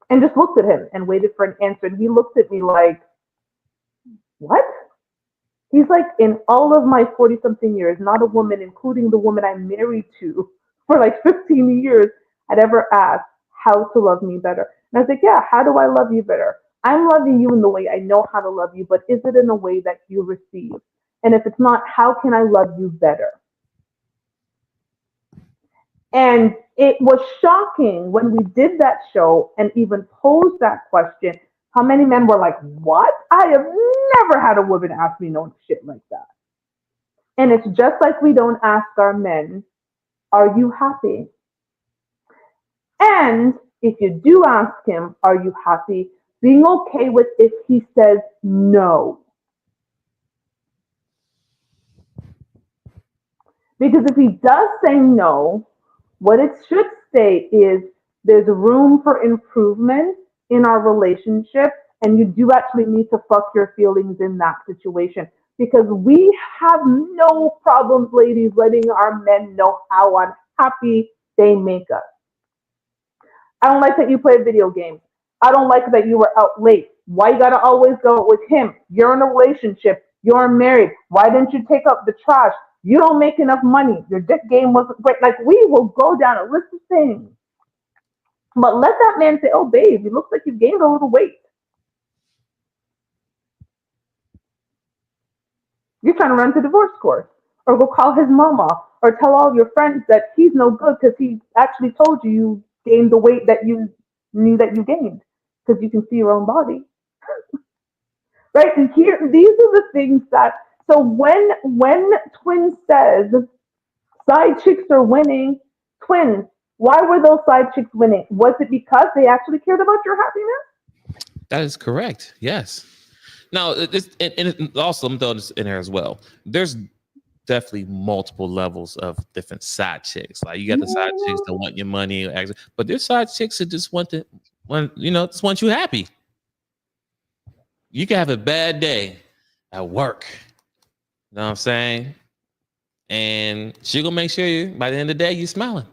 And just looked at him and waited for an answer. And he looked at me like, what? He's like, in all of my 40-something years, not a woman, including the woman I'm married to for like 15 years, had ever asked how to love me better. And I was like, yeah, how do I love you better? I'm loving you in the way I know how to love you, but is it in a way that you receive? And if it's not, how can I love you better? And it was shocking when we did that show and even posed that question, how many men were like, what? I have never had a woman ask me no shit like that. And it's just like we don't ask our men, are you happy? And if you do ask him, are you happy? Being okay with if he says no. Because if he does say no, what it should say is there's room for improvement in our relationship, and you do actually need to fuck your feelings in that situation. Because we have no problems, ladies, letting our men know how unhappy they make us. I don't like that you play video games. I don't like that you were out late. Why you gotta always go with him? You're in a relationship. You're married. Why didn't you take up the trash? You don't make enough money. Your dick game wasn't great. Like, we will go down a list of things. But let that man say, oh, babe, it looks like you've gained a little weight. You're trying to run to divorce court. Or go call his mama. Or tell all your friends that he's no good because he actually told you you gained the weight that you knew that you gained. Because you can see your own body. Right? And here, these are the things that, so when Twins says side chicks are winning, Twins, why were those side chicks winning? Was it because they actually cared about your happiness? That is correct. Yes. Now, and also, I'm throwing this in there as well. There's definitely multiple levels of different side chicks. Like, you got the side chicks that want your money, but there's side chicks that just just want you happy. You can have a bad day at work. You know what I'm saying? And she gonna make sure you, by the end of the day, you smiling.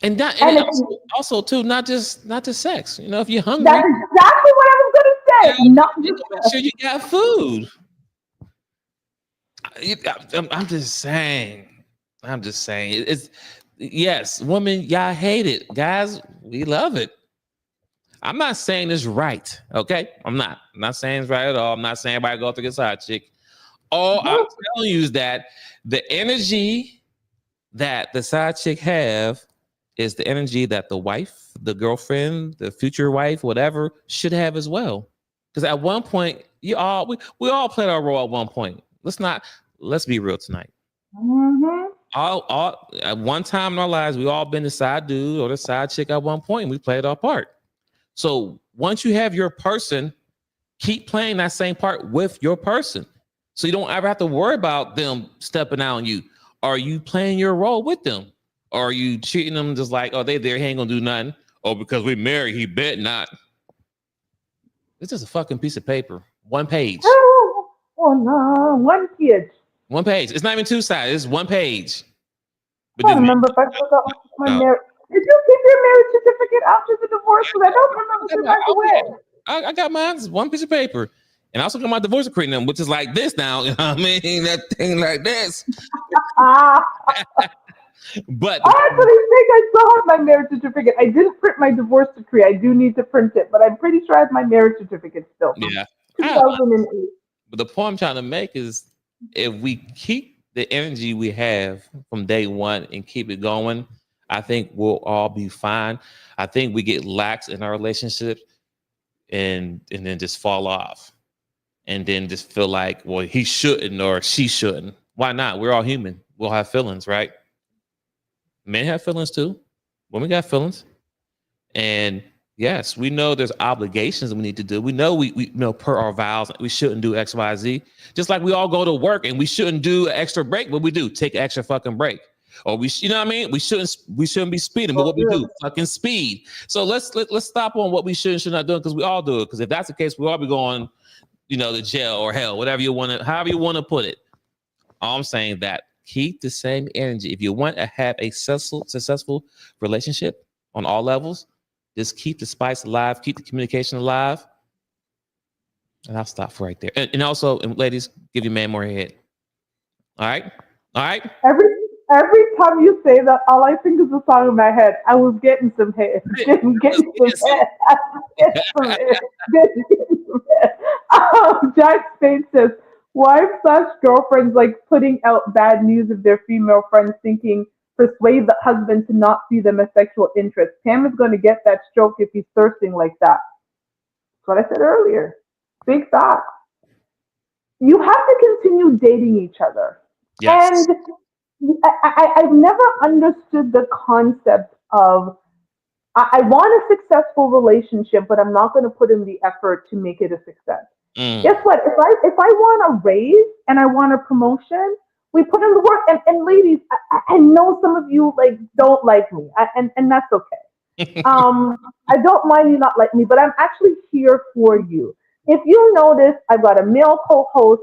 And also too, not just sex. You know, if you're hungry, that's exactly what I was gonna say. Not make sure you got food. I'm just saying. It's yes, women, y'all hate it. Guys, we love it. I'm not saying it's right. Okay, I'm not saying it's right at all. I'm not saying everybody go to get side chick. All I'm telling you is that the energy that the side chick have is the energy that the wife, the girlfriend, the future wife, whatever, should have as well. Because at one point, we all played our role at one point. Let's be real tonight. Mm-hmm. All at one time in our lives, we all been the side dude or the side chick at one point. We played our part. So once you have your person, keep playing that same part with your person. So you don't ever have to worry about them stepping out on you. Are you playing your role with them? Or are you treating them just like, oh, they there, he ain't gonna do nothing. Oh, because we married, he bet not. It's just a fucking piece of paper. One page. Oh no, one page. One page. It's not even two sides. It's one page. I don't remember if I forgot my marriage. Did you keep your marriage certificate after the divorce? Because I don't remember if I went. I got mine. It's one piece of paper. And I also got my divorce decree, which is like this now. You know what I mean? That thing like this. But I actually think I still have my marriage certificate. I didn't print my divorce decree. I do need to print it, but I'm pretty sure I have my marriage certificate still. Yeah. 2008. But the point I'm trying to make is if we keep the energy we have from day one and keep it going, I think we'll all be fine. I think we get lax in our relationships and then just fall off. And then just feel like, well, he shouldn't or she shouldn't. Why not? We're all human. We'll have feelings, right? Men have feelings too. Women got feelings. And yes, we know there's obligations we need to do. We know we know per our vows, we shouldn't do X, Y, Z. Just like we all go to work and we shouldn't do an extra break, but we do take an extra fucking break. Or you know what I mean? We shouldn't be speeding, but what we do, fucking speed. So let's stop on what we should and should not do, because we all do it. Because if that's the case, we all be going, to jail or hell, whatever you want to, however you want to put it. All I'm saying that keep the same energy. If you want to have a successful relationship on all levels, just keep the spice alive, keep the communication alive, And I'll stop right there. And also, and ladies, give your man more head. All right? All right? Every time you say that, all I think is the song in my head. I was getting some head. Getting some head. I was getting some head. Getting some head. Jack Spade says, wives/girlfriends like putting out bad news of their female friends, thinking persuade the husband to not see them as sexual interest. Pam is going to get that stroke if he's thirsting like that. That's what I said earlier. Big facts. You have to continue dating each other. Yes. And I've never understood the concept of I want a successful relationship, but I'm not going to put in the effort to make it a success. Guess what? If I want a raise and I want a promotion, we put in the work. And ladies, I know some of you like don't like me, and that's okay. I don't mind you not like me, but I'm actually here for you. If you notice, I've got a male co-host.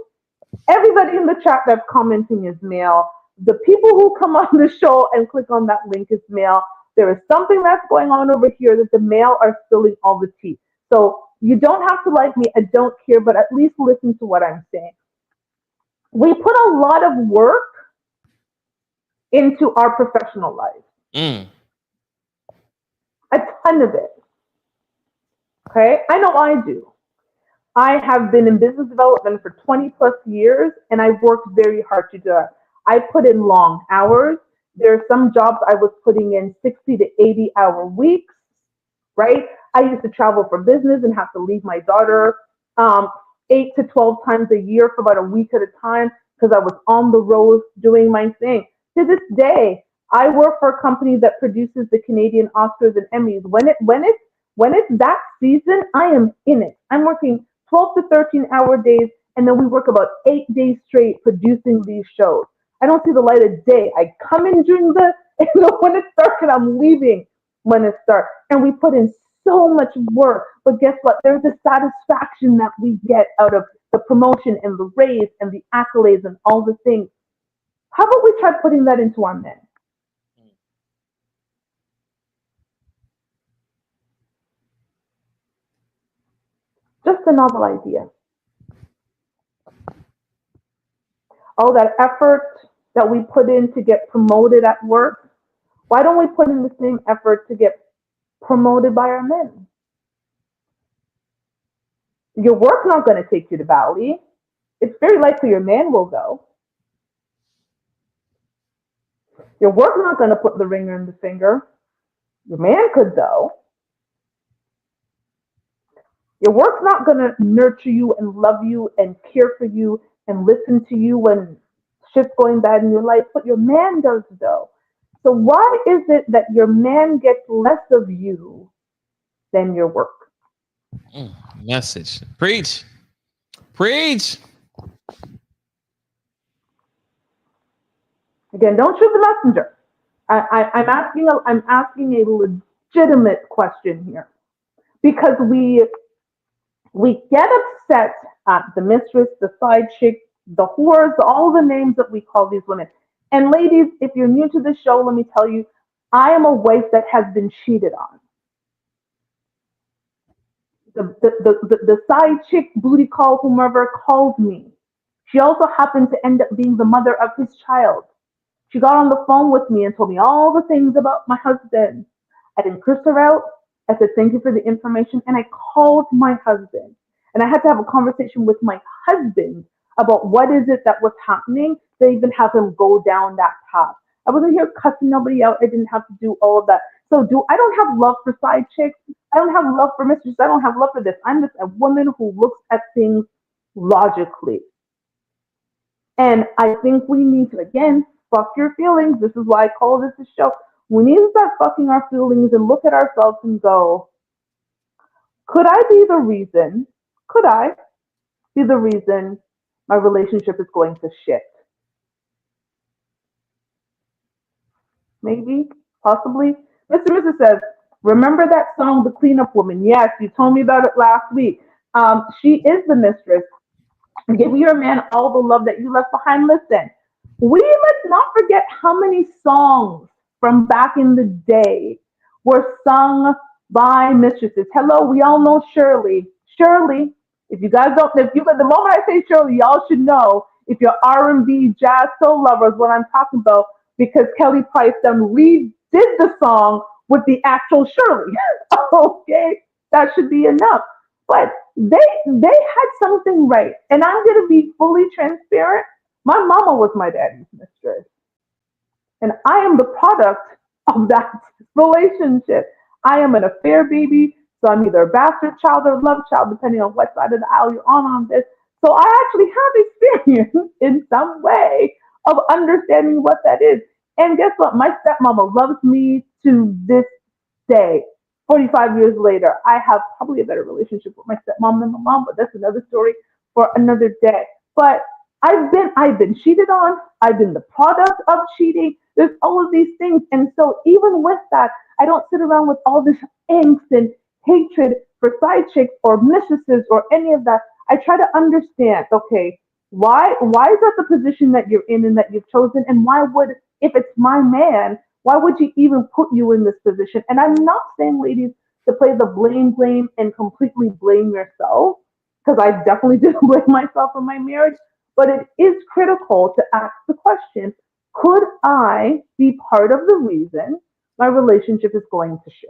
Everybody in the chat that's commenting is male. The people who come on the show and click on that link is male. There is something that's going on over here that the male are spilling all the tea. So you don't have to like me. I don't care, but at least listen to what I'm saying. We put a lot of work into our professional life. A ton of it. Okay? I know I do. I have been in business development for 20 plus years, and I've worked very hard to do it. I put in long hours. There are some jobs I was putting in 60 to 80 hour weeks, right? I used to travel for business and have to leave my daughter 8 to 12 times a year for about a week at a time because I was on the road doing my thing. To this day, I work for a company that produces the Canadian Oscars and Emmys. When it's that season, I am in it. I'm working 12 to 13 hour days, and then we work about 8 days straight producing these shows. I don't see the light of day. I come in during when it starts, and I'm leaving when it starts. And we put in so much work, but guess what? There's a satisfaction that we get out of the promotion and the raise and the accolades and all the things. How about we try putting that into our men? Just a novel idea. All that effort that we put in to get promoted at work, why don't we put in the same effort to get promoted by our men? Your work's not going to take you to Bali. It's very likely your man will go. Your work's not going to put the ring in the finger. Your man could though. Your work's not going to nurture you and love you and care for you and listen to you when shit's going bad in your life, but your man does though. So why is it that your man gets less of you than your work? Message. Preach. Preach. Again, don't shoot the messenger. I'm asking a legitimate question here, because we get upset at the mistress, the side chick, the whores, all the names that we call these women. And ladies, if you're new to the show, let me tell you, I am a wife that has been cheated on. The side chick, booty call, whomever called me. She also happened to end up being the mother of his child. She got on the phone with me and told me all the things about my husband. I didn't curse her out. I said, thank you for the information. And I called my husband. And I had to have a conversation with my husband about what is it that was happening to even have him go down that path. I wasn't here cussing nobody out. I didn't have to do all of that. So I don't have love for side chicks. I don't have love for mistresses. I don't have love for this. I'm just a woman who looks at things logically. And I think we need to, again, fuck your feelings. This is why I call this a show. We need to start fucking our feelings and look at ourselves and go, could I be the reason my relationship is going to shit? Maybe, possibly. Mr. Mrs. says, remember that song, The Cleanup Woman? Yes, you told me about it last week. She is the mistress. Give your man all the love that you left behind. Listen, let's not forget how many songs from back in the day were sung by mistresses. Hello, we all know Shirley. Shirley, If you guys don't, the moment I say Shirley, y'all should know if you're R&B, jazz, soul lovers, what I'm talking about, because Kelly Price done redid the song with the actual Shirley. Okay, that should be enough. But they had something right, and I'm gonna be fully transparent. My mama was my daddy's mistress, and I am the product of that relationship. I am an affair baby, so I'm either a bastard child or a love child, depending on what side of the aisle you're on this. So I actually have experience in some way of understanding what that is. And guess what? My stepmama loves me to this day. 45 years later, I have probably a better relationship with my stepmom than my mom, but that's another story for another day. But I've been cheated on. I've been the product of cheating. There's all of these things. And so even with that, I don't sit around with all this angst and hatred for side chicks or mistresses or any of that. I try to understand, okay, why is that the position that you're in and that you've chosen? And why would, if it's my man, why would you even put you in this position? And I'm not saying, ladies, to play the blame and completely blame yourself, because I definitely didn't blame myself in my marriage, but it is critical to ask the question, could I be part of the reason my relationship is going to shit?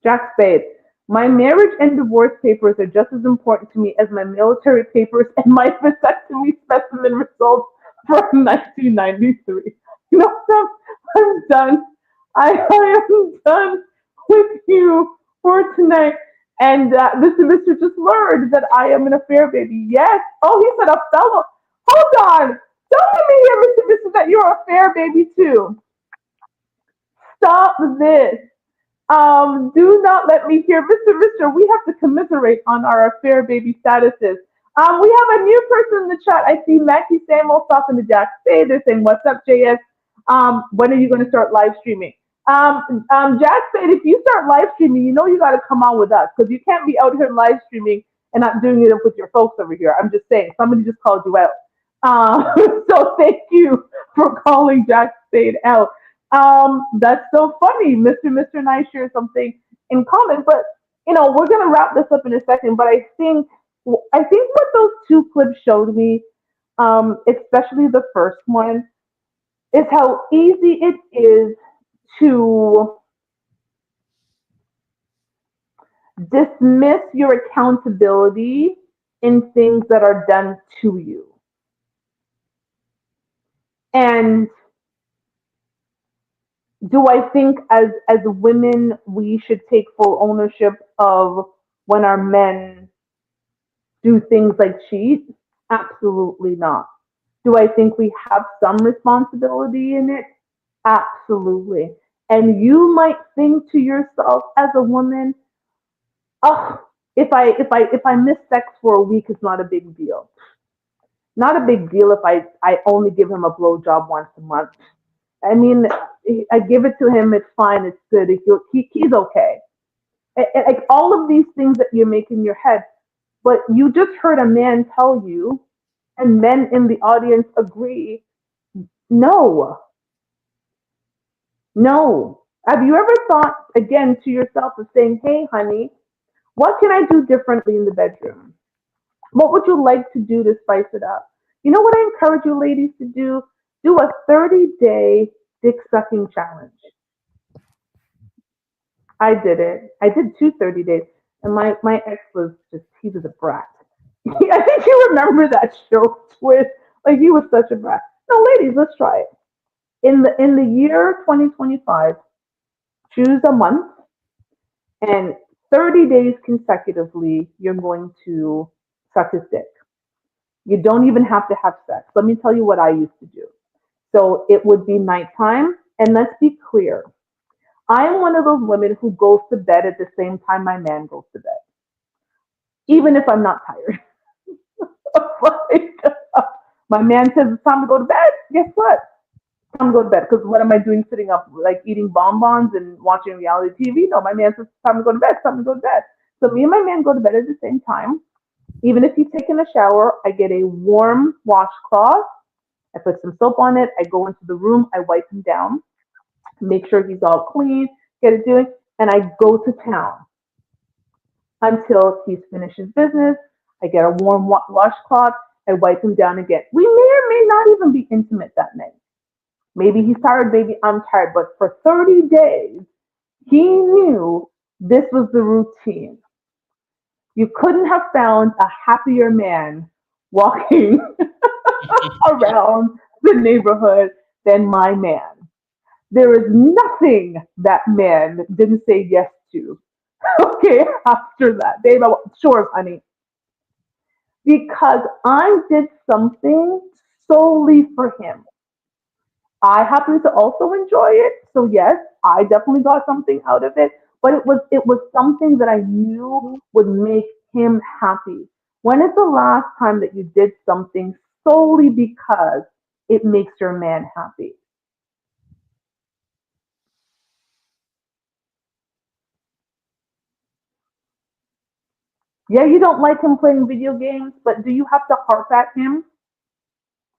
Jack Spade, my marriage and divorce papers are just as important to me as my military papers and my vasectomy specimen results from 1993. You know what? I'm done. I am done with you for tonight. And Mr. just learned that I am an affair baby. Yes. Oh, he said a fellow. Hold on. Don't let me hear, Mr. that you're a affair baby too. Stop this. Do not let me hear, Mr. We have to commiserate on our affair baby statuses. We have a new person in the chat. I see Mackie Samuel talking to Jack Spade. They're saying, "What's up, JS? When are you going to start live streaming?" Jack Spade, if you start live streaming, you know you got to come on with us, because you can't be out here live streaming and not doing it with your folks over here. I'm just saying, somebody just called you out. So thank you for calling Jack Spade out. That's so funny. Mr. and I share something in common, but we're gonna wrap this up in a second. But I think what those two clips showed me, especially the first one, is how easy it is to dismiss your accountability in things that are done to you. And do I think as women we should take full ownership of when our men do things like cheat? Absolutely not. Do I think we have some responsibility in it? Absolutely. And you might think to yourself as a woman, oh, if I miss sex for a week, it's not a big deal. Not a big deal if I only give him a blowjob once a month. I mean, I give it to him, it's fine, it's good, he's okay. Like all of these things that you make in your head, but you just heard a man tell you, and men in the audience agree, no. Have you ever thought, again, to yourself of saying, hey, honey, what can I do differently in the bedroom? What would you like to do to spice it up? You know what I encourage you ladies to do? Do a 30-day dick sucking challenge. I did it. I did 2 30 days. And my ex he was a brat. I think you remember that show, Twist. Like, he was such a brat. No, ladies, let's try it. In the year 2025, choose a month, and 30 days consecutively, you're going to suck his dick. You don't even have to have sex. Let me tell you what I used to do. So it would be nighttime, and let's be clear. I am one of those women who goes to bed at the same time my man goes to bed, even if I'm not tired. My man says it's time to go to bed. Guess what? It's time to go to bed, because what am I doing sitting up, like eating bonbons and watching reality TV? No, my man says it's time to go to bed. It's time to go to bed. So me and my man go to bed at the same time. Even if he's taking a shower, I get a warm washcloth. I put some soap on it. I go into the room. I wipe him down, make sure he's all clean, get it doing, and I go to town. until he's finished his business. I get a warm washcloth. I wipe him down again. We may or may not even be intimate that night. Maybe he's tired, maybe I'm tired. But for 30 days, he knew this was the routine. You couldn't have found a happier man walking around the neighborhood than my man. There is nothing that man didn't say yes to. Okay, after that, babe, sure, honey. Because I did something solely for him. I happen to also enjoy it, so yes, I definitely got something out of it. But it was something that I knew would make him happy. When is the last time that you did something solely because it makes your man happy? Yeah, you don't like him playing video games, but do you have to harp at him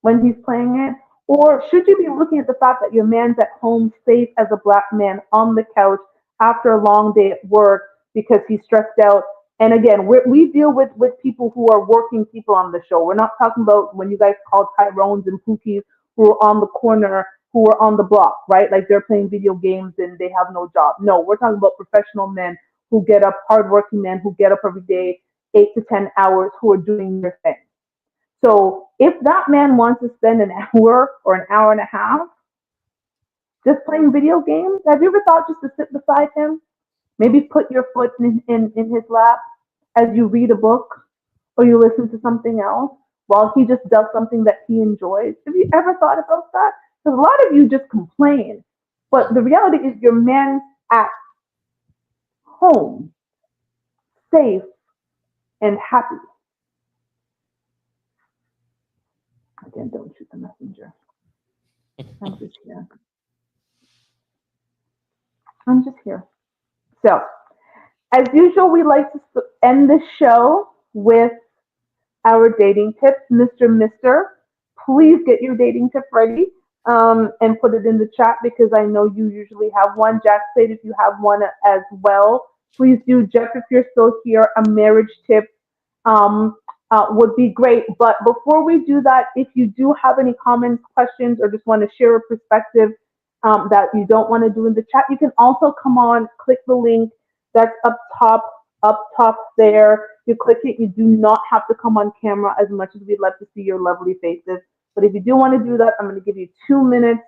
when he's playing it? Or should you be looking at the fact that your man's at home safe as a black man on the couch after a long day at work because he's stressed out? And again, we deal with people who are working people on the show. We're not talking about when you guys call Tyrones and Pookies who are on the corner, who are on the block, right? Like they're playing video games and they have no job. No, we're talking about professional men who get up, hardworking men who get up every day, 8 to 10 hours, who are doing their thing. So if that man wants to spend an hour or an hour and a half just playing video games, have you ever thought just to sit beside him? Maybe put your foot in his lap as you read a book or you listen to something else while he just does something that he enjoys. Have you ever thought about that? Because a lot of you just complain. But the reality is your man's at home, safe, and happy. Again, don't shoot the messenger. I'm just here. I'm just here. So, as usual, we like to end the show with our dating tips. Mr. Please get your dating tip ready and put it in the chat because I know you usually have one. Jack said if you have one as well, please do. Jeff, if you're still here, a marriage tip would be great. But before we do that, if you do have any comments, questions, or just want to share a perspective that you don't want to do in the chat, you can also come on, click the link that's up top there. You click it. You do not have to come on camera as much as we'd love to see your lovely faces. But if you do want to do that, I'm going to give you 2 minutes.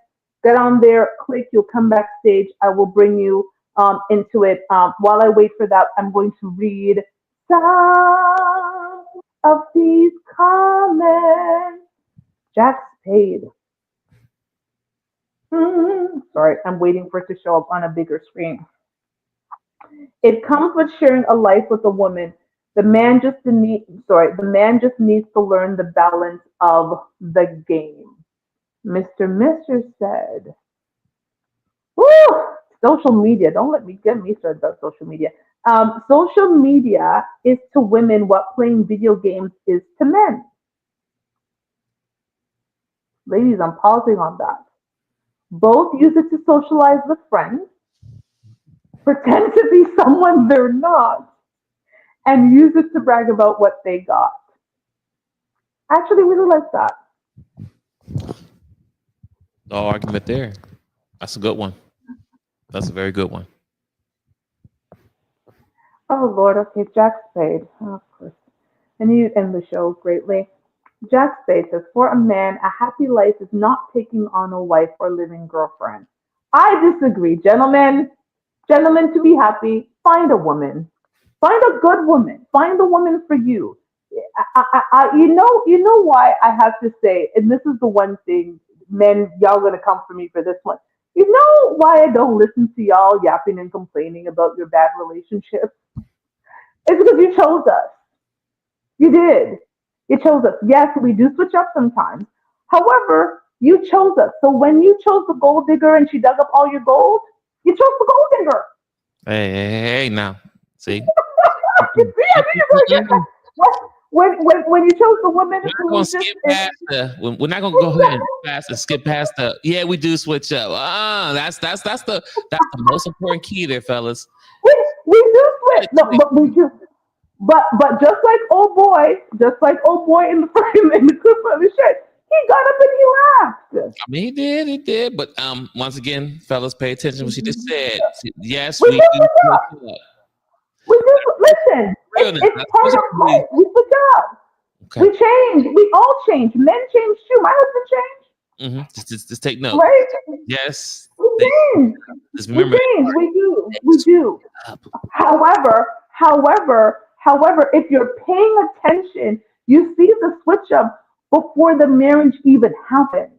Get on there, click, you'll come backstage. I will bring you into it. While I wait for that, I'm going to read some of these comments. Jack Spade. Sorry, I'm waiting for it to show up on a bigger screen. It comes with sharing a life with a woman. The man just needs to learn the balance of the game. Mr. said, woo, social media. Don't let me get me started about social media. Social media is to women what playing video games is to men. Ladies, I'm pausing on that. Both use it to socialize with friends, pretend to be someone they're not, and use it to brag about what they got. I actually really like that. No argument there. That's a good one. That's a very good one. Oh, Lord. Okay, Jack Spade. Oh, of course. And you end the show greatly. Jack Spade says, for a man, a happy life is not taking on a wife or living girlfriend. I disagree, gentlemen. Gentlemen, to be happy, find a woman. Find a good woman. Find the woman for you. You know why I have to say, and this is the one thing, men, y'all gonna come for me for this one. You know why I don't listen to y'all yapping and complaining about your bad relationships? It's because you chose us. You did. You chose us. Yes, we do switch up sometimes. However, you chose us. So when you chose the gold digger and she dug up all your gold, you chose the gold digger. Hey, now. See? When you chose the woman, we're not gonna go ahead and skip past the. Yeah, we do switch up. That's the most important key there, fellas. We do switch. No, but we do. But just like old boy in the frame in the clip of the shirt, he got up and he laughed. I mean, he did. But once again, fellas, pay attention to what she just said. Yes, We we did do switch switch up. up. We just listen. Realness. It's part of life. We switch up. Okay. We change. We all change. Men change too. My husband changed. Just take note. Right? Yes. We change. Just We remember. change. We do. We do. Up. However, if you're paying attention, you see the switch up before the marriage even happens.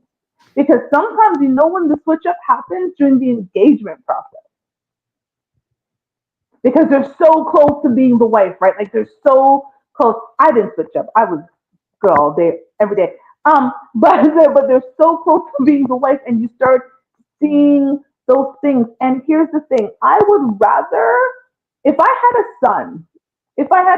Because sometimes you know when the switch up happens during the engagement process. Because they're so close to being the wife, right? Like they're so close. I didn't switch up. I was good all day, every day. But they're so close to being the wife, and you start seeing those things. And here's the thing: I would rather, if I had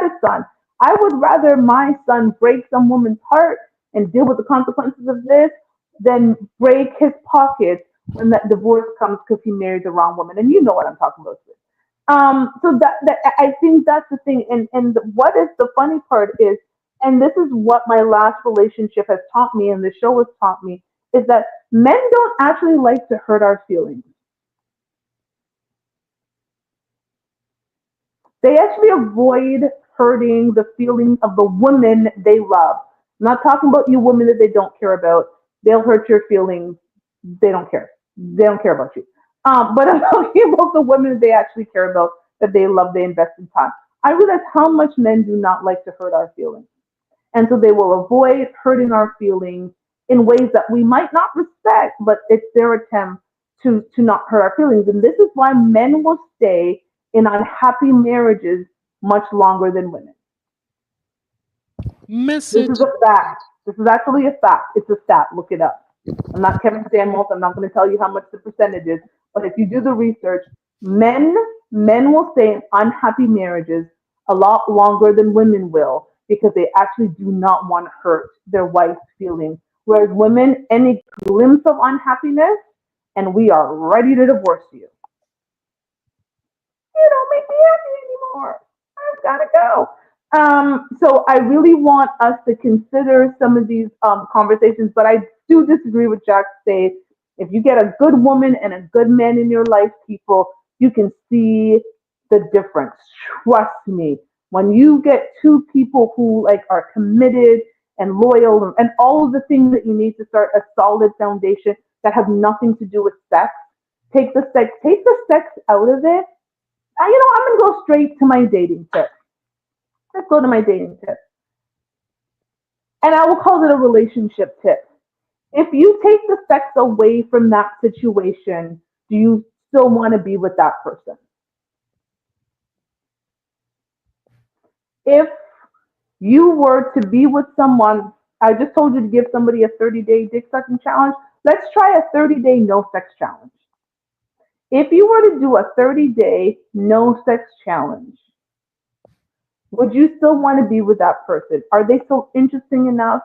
a son, I would rather my son break some woman's heart and deal with the consequences of this than break his pockets when that divorce comes because he married the wrong woman. And you know what I'm talking about. So that I think that's the thing. And what is the funny part is, and this is what my last relationship has taught me, and the show has taught me, is that men don't actually like to hurt our feelings. They actually avoid hurting the feelings of the woman they love. I'm not talking about you women that they don't care about. They'll hurt your feelings. They don't care. They don't care about you. But I'm talking about the women that they actually care about, that they love, they invest in time. I realize how much men do not like to hurt our feelings. And so they will avoid hurting our feelings in ways that we might not respect, but it's their attempt to not hurt our feelings. And this is why men will stay in unhappy marriages much longer than women. Message. This is a fact. This is actually a fact. It's a stat. Look it up. I'm not Kevin Samuels. I'm not going to tell you how much the percentage is. But if you do the research, men will stay in unhappy marriages a lot longer than women will, because they actually do not want to hurt their wife's feelings. Whereas women, any glimpse of unhappiness, and we are ready to divorce you. You don't make me happy anymore. I've got to go. So I really want us to consider some of these conversations, but I do disagree with Jack say, if you get a good woman and a good man in your life, people, you can see the difference. Trust me. When you get two people who like are committed and loyal and all of the things that you need to start a solid foundation that have nothing to do with sex, take the sex out of it. I'm going to go straight to my dating tip. Let's go to my dating tip. And I will call it a relationship tip. If you take the sex away from that situation, do you still want to be with that person? If you were to be with someone, I just told you to give somebody a 30-day dick sucking challenge. Let's try a 30-day no sex challenge. If you were to do a 30-day no sex challenge, would you still want to be with that person? Are they still interesting enough?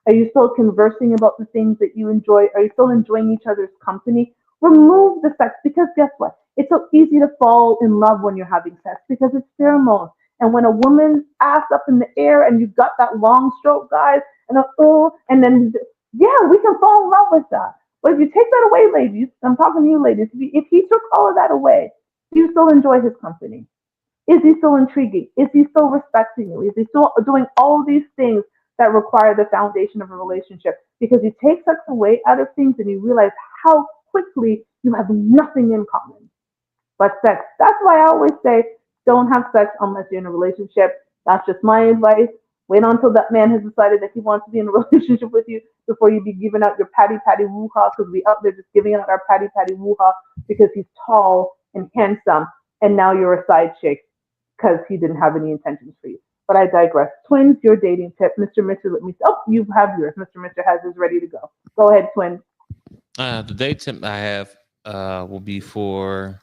Are you still conversing about the things that you enjoy? Are you still enjoying each other's company? Remove the sex, because guess what? It's so easy to fall in love when you're having sex because it's pheromones. And when a woman's ass up in the air and you've got that long stroke, guys, and then we can fall in love with that. But if you take that away, ladies, I'm talking to you ladies, if he took all of that away, do you still enjoy his company? Is he still intriguing? Is he still respecting you? Is he still doing all of these things that require the foundation of a relationship? Because you take sex away out of things and you realize how quickly you have nothing in common but sex. That's why I always say, don't have sex unless you're in a relationship. That's just my advice. Wait until that man has decided that he wants to be in a relationship with you before you be giving out your patty woo-ha, because we out there just giving out our patty woo-ha because he's tall and handsome, and now you're a side chick because he didn't have any intentions for you. But I digress. Twins, your dating tip. Mr. Mitchell, let me. Oh, you have yours. Mr. Mitchell has his ready to go. Go ahead, Twin. The dating tip I have will be for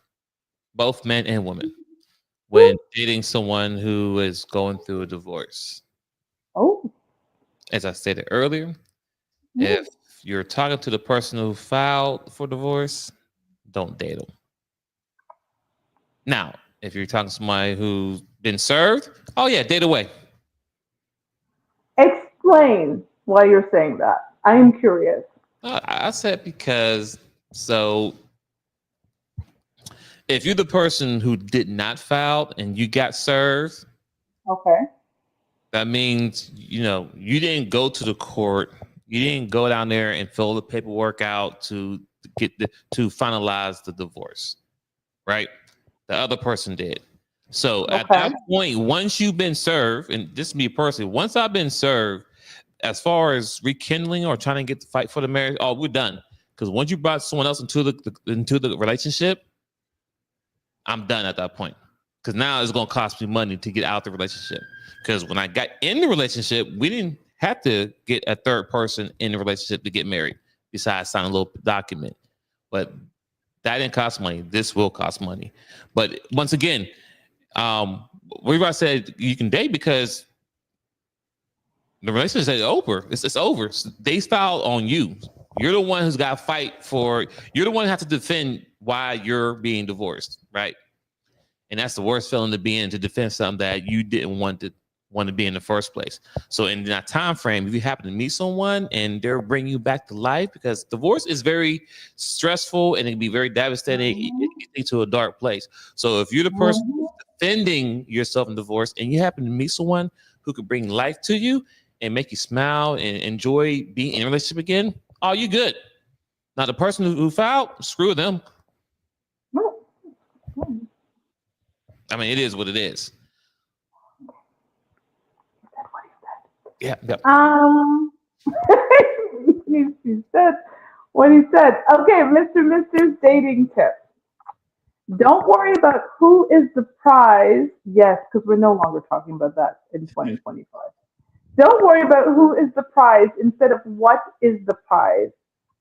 both men and women when dating someone who is going through a divorce. Oh. As I stated earlier, if you're talking to the person who filed for divorce, don't date them. Now, if you're talking to somebody who's been served, oh yeah, date away. Explain why you're saying that. I am curious. I said because so if you're the person who did not file and you got served, Okay. that means you didn't go to the court, you didn't go down there and fill the paperwork out to finalize the divorce, right? The other person did. So at that point, once you've been served, and this is me personally, once I've been served, as far as rekindling or trying to get the fight for the marriage, oh, we're done. Because once you brought someone else into the relationship, I'm done at that point. Because now it's going to cost me money to get out the relationship. Because when I got in the relationship, we didn't have to get a third person in the relationship to get married, besides sign a little document. But that didn't cost money. This will cost money. But once again, I said you can date because the relationship is over. It's over. They filed on you. You're the one who's got to fight for. You're the one who has to defend why you're being divorced, right? And that's the worst feeling to be in, to defend something that you didn't want to be in the first place. So in that time frame, if you happen to meet someone and they're bringing you back to life, because divorce is very stressful and it can be very devastating, it can take to a dark place. So if you're the person who's defending yourself in divorce and you happen to meet someone who could bring life to you and make you smile and enjoy being in a relationship again, oh, you good. Now the person who filed, screw them. I mean, it is what it is. Yeah. He said what he said. Okay, Mr. Dating Tips. Don't worry about who is the prize. Yes, because we're no longer talking about that in 2025. Don't worry about who is the prize instead of what is the prize.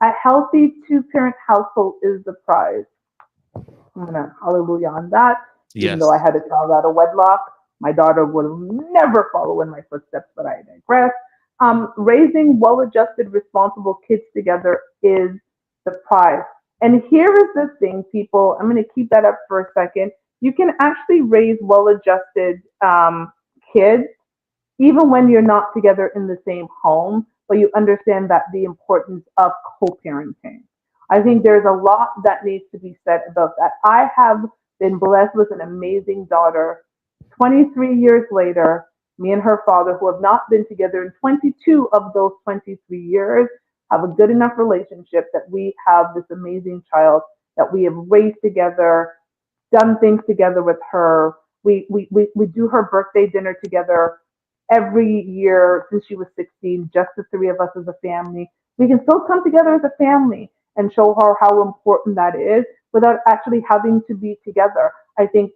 A healthy two-parent household is the prize. I'm gonna hallelujah on that. Yes. Even though I had a child out of wedlock, my daughter will never follow in my footsteps, but I digress. Raising well-adjusted, responsible kids together is the prize. And here is the thing, people. I'm going to keep that up for a second. You can actually raise well-adjusted kids even when you're not together in the same home, but you understand that the importance of co-parenting. I think there's a lot that needs to be said about that. I have been blessed with an amazing daughter. 23 years later, me and her father, who have not been together in 22 of those 23 years, have a good enough relationship that we have this amazing child that we have raised together, done things together with her. We do her birthday dinner together every year since she was 16, just the three of us as a family. We can still come together as a family and show her how important that is without actually having to be together. I think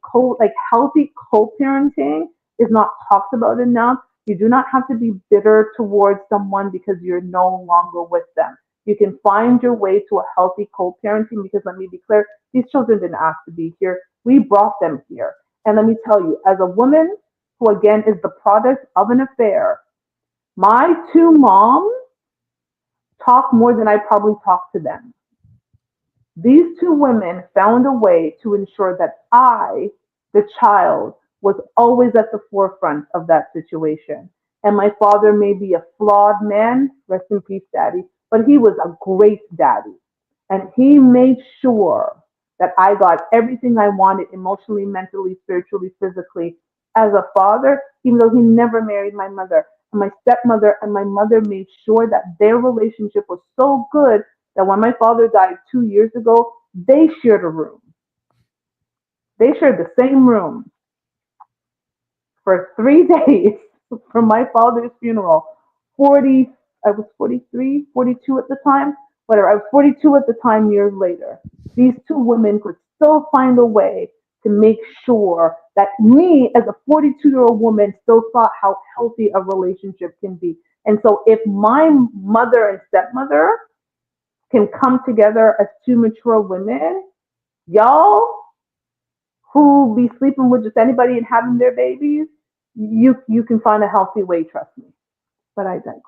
healthy co-parenting is not talked about enough. You do not have to be bitter towards someone because you're no longer with them. You can find your way to a healthy co-parenting because let me be clear, these children didn't ask to be here. We brought them here. And let me tell you, as a woman who again is the product of an affair, my two moms talk more than I probably talk to them. These two women found a way to ensure that I, the child, was always at the forefront of that situation. And my father may be a flawed man, rest in peace, Daddy, but he was a great daddy. And he made sure that I got everything I wanted emotionally, mentally, spiritually, physically as a father, even though he never married my mother. And my stepmother and my mother made sure that their relationship was so good that when my father died 2 years ago, they shared a room. They shared the same room for 3 days for my father's funeral. I was 43, 42 at the time, whatever. I was 42 at the time years later. These two women could still find a way to make sure that me as a 42-year-old woman still saw how healthy a relationship can be. And so if my mother and stepmother can come together as two mature women, y'all who be sleeping with just anybody and having their babies, you can find a healthy way, trust me. But I digress.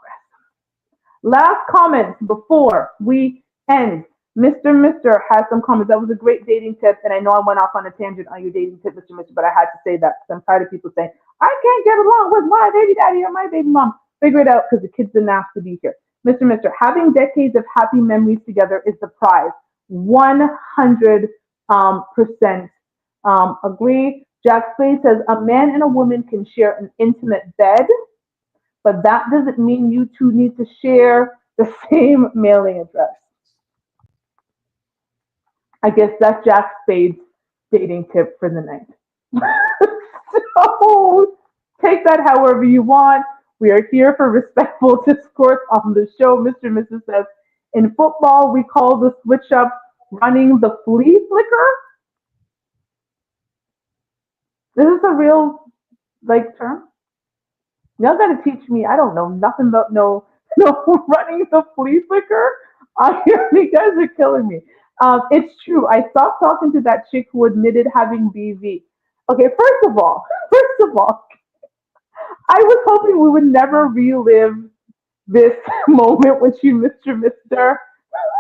Last comment before we end. Mr. has some comments. That was a great dating tip, and I know I went off on a tangent on your dating tip, Mr., but I had to say that because I'm tired of people saying, I can't get along with my baby daddy or my baby mom. Figure it out because the kids didn't ask to be here. Mr., having decades of happy memories together is the prize. 100% agree. Jack Spade says, a man and a woman can share an intimate bed, but that doesn't mean you two need to share the same mailing address. I guess that's Jack Spade's dating tip for the night. So take that however you want. We are here for respectful discourse on the show. Mr. and Mrs. says, in football, we call the switch up running the flea flicker. This is a real term. Y'all gotta teach me. I don't know nothing about no running the flea flicker. You guys are killing me. It's true. I stopped talking to that chick who admitted having BV. Okay, first of all, I was hoping we would never relive this moment with you, Mr.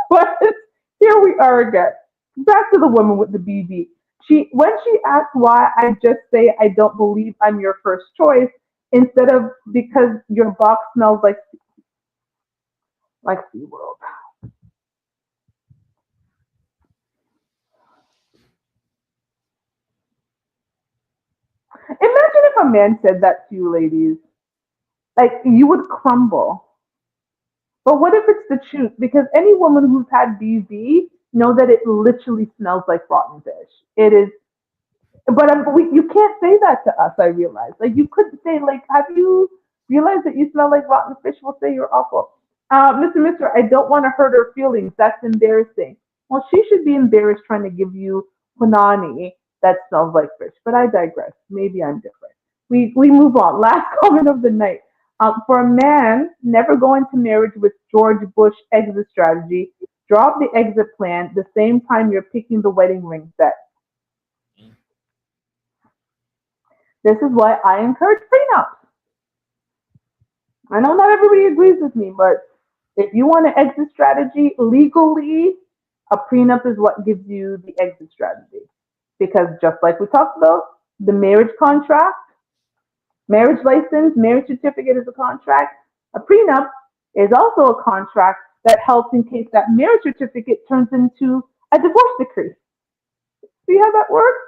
But here we are again. Back to the woman with the BV. When she asked why I just say I don't believe I'm your first choice instead of because your box smells like SeaWorld. Imagine if a man said that to you, ladies. You would crumble. But what if it's the truth? Because any woman who's had BV know that it literally smells like rotten fish. It is. But you can't say that to us, I realize. You couldn't say, have you realized that you smell like rotten fish? We'll say you're awful. Mr., I don't want to hurt her feelings. That's embarrassing. Well, she should be embarrassed trying to give you punani that smells like fish. But I digress. Maybe I'm different. We move on. Last comment of the night. For a man, never go into marriage with George Bush exit strategy. Drop the exit plan the same time you're picking the wedding ring set. This is why I encourage prenups. I know not everybody agrees with me, but if you want an exit strategy legally, a prenup is what gives you the exit strategy. Because just like we talked about, the marriage contract, marriage license, marriage certificate is a contract. A prenup is also a contract that helps in case that marriage certificate turns into a divorce decree. See how that works?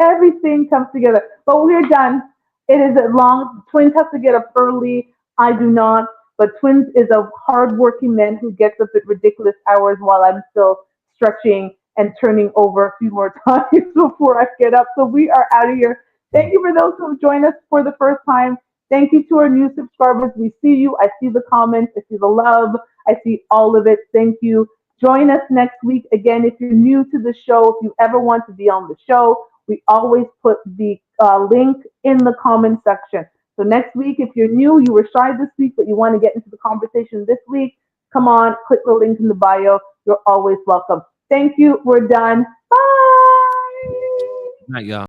Everything comes together. But we're done. It is a long, Twins have to get up early. I do not. But Twins is a hardworking man who gets up at ridiculous hours while I'm still stretching and turning over a few more times before I get up. So we are out of here. Thank you for those who have joined us for the first time. Thank you to our new subscribers. We see you. I see the comments. I see the love. I see all of it. Thank you. Join us next week. Again, if you're new to the show, if you ever want to be on the show, we always put the link in the comment section. So next week, if you're new, you were shy this week, but you want to get into the conversation this week, come on, click the link in the bio. You're always welcome. Thank you. We're done. Bye. Good night, y'all.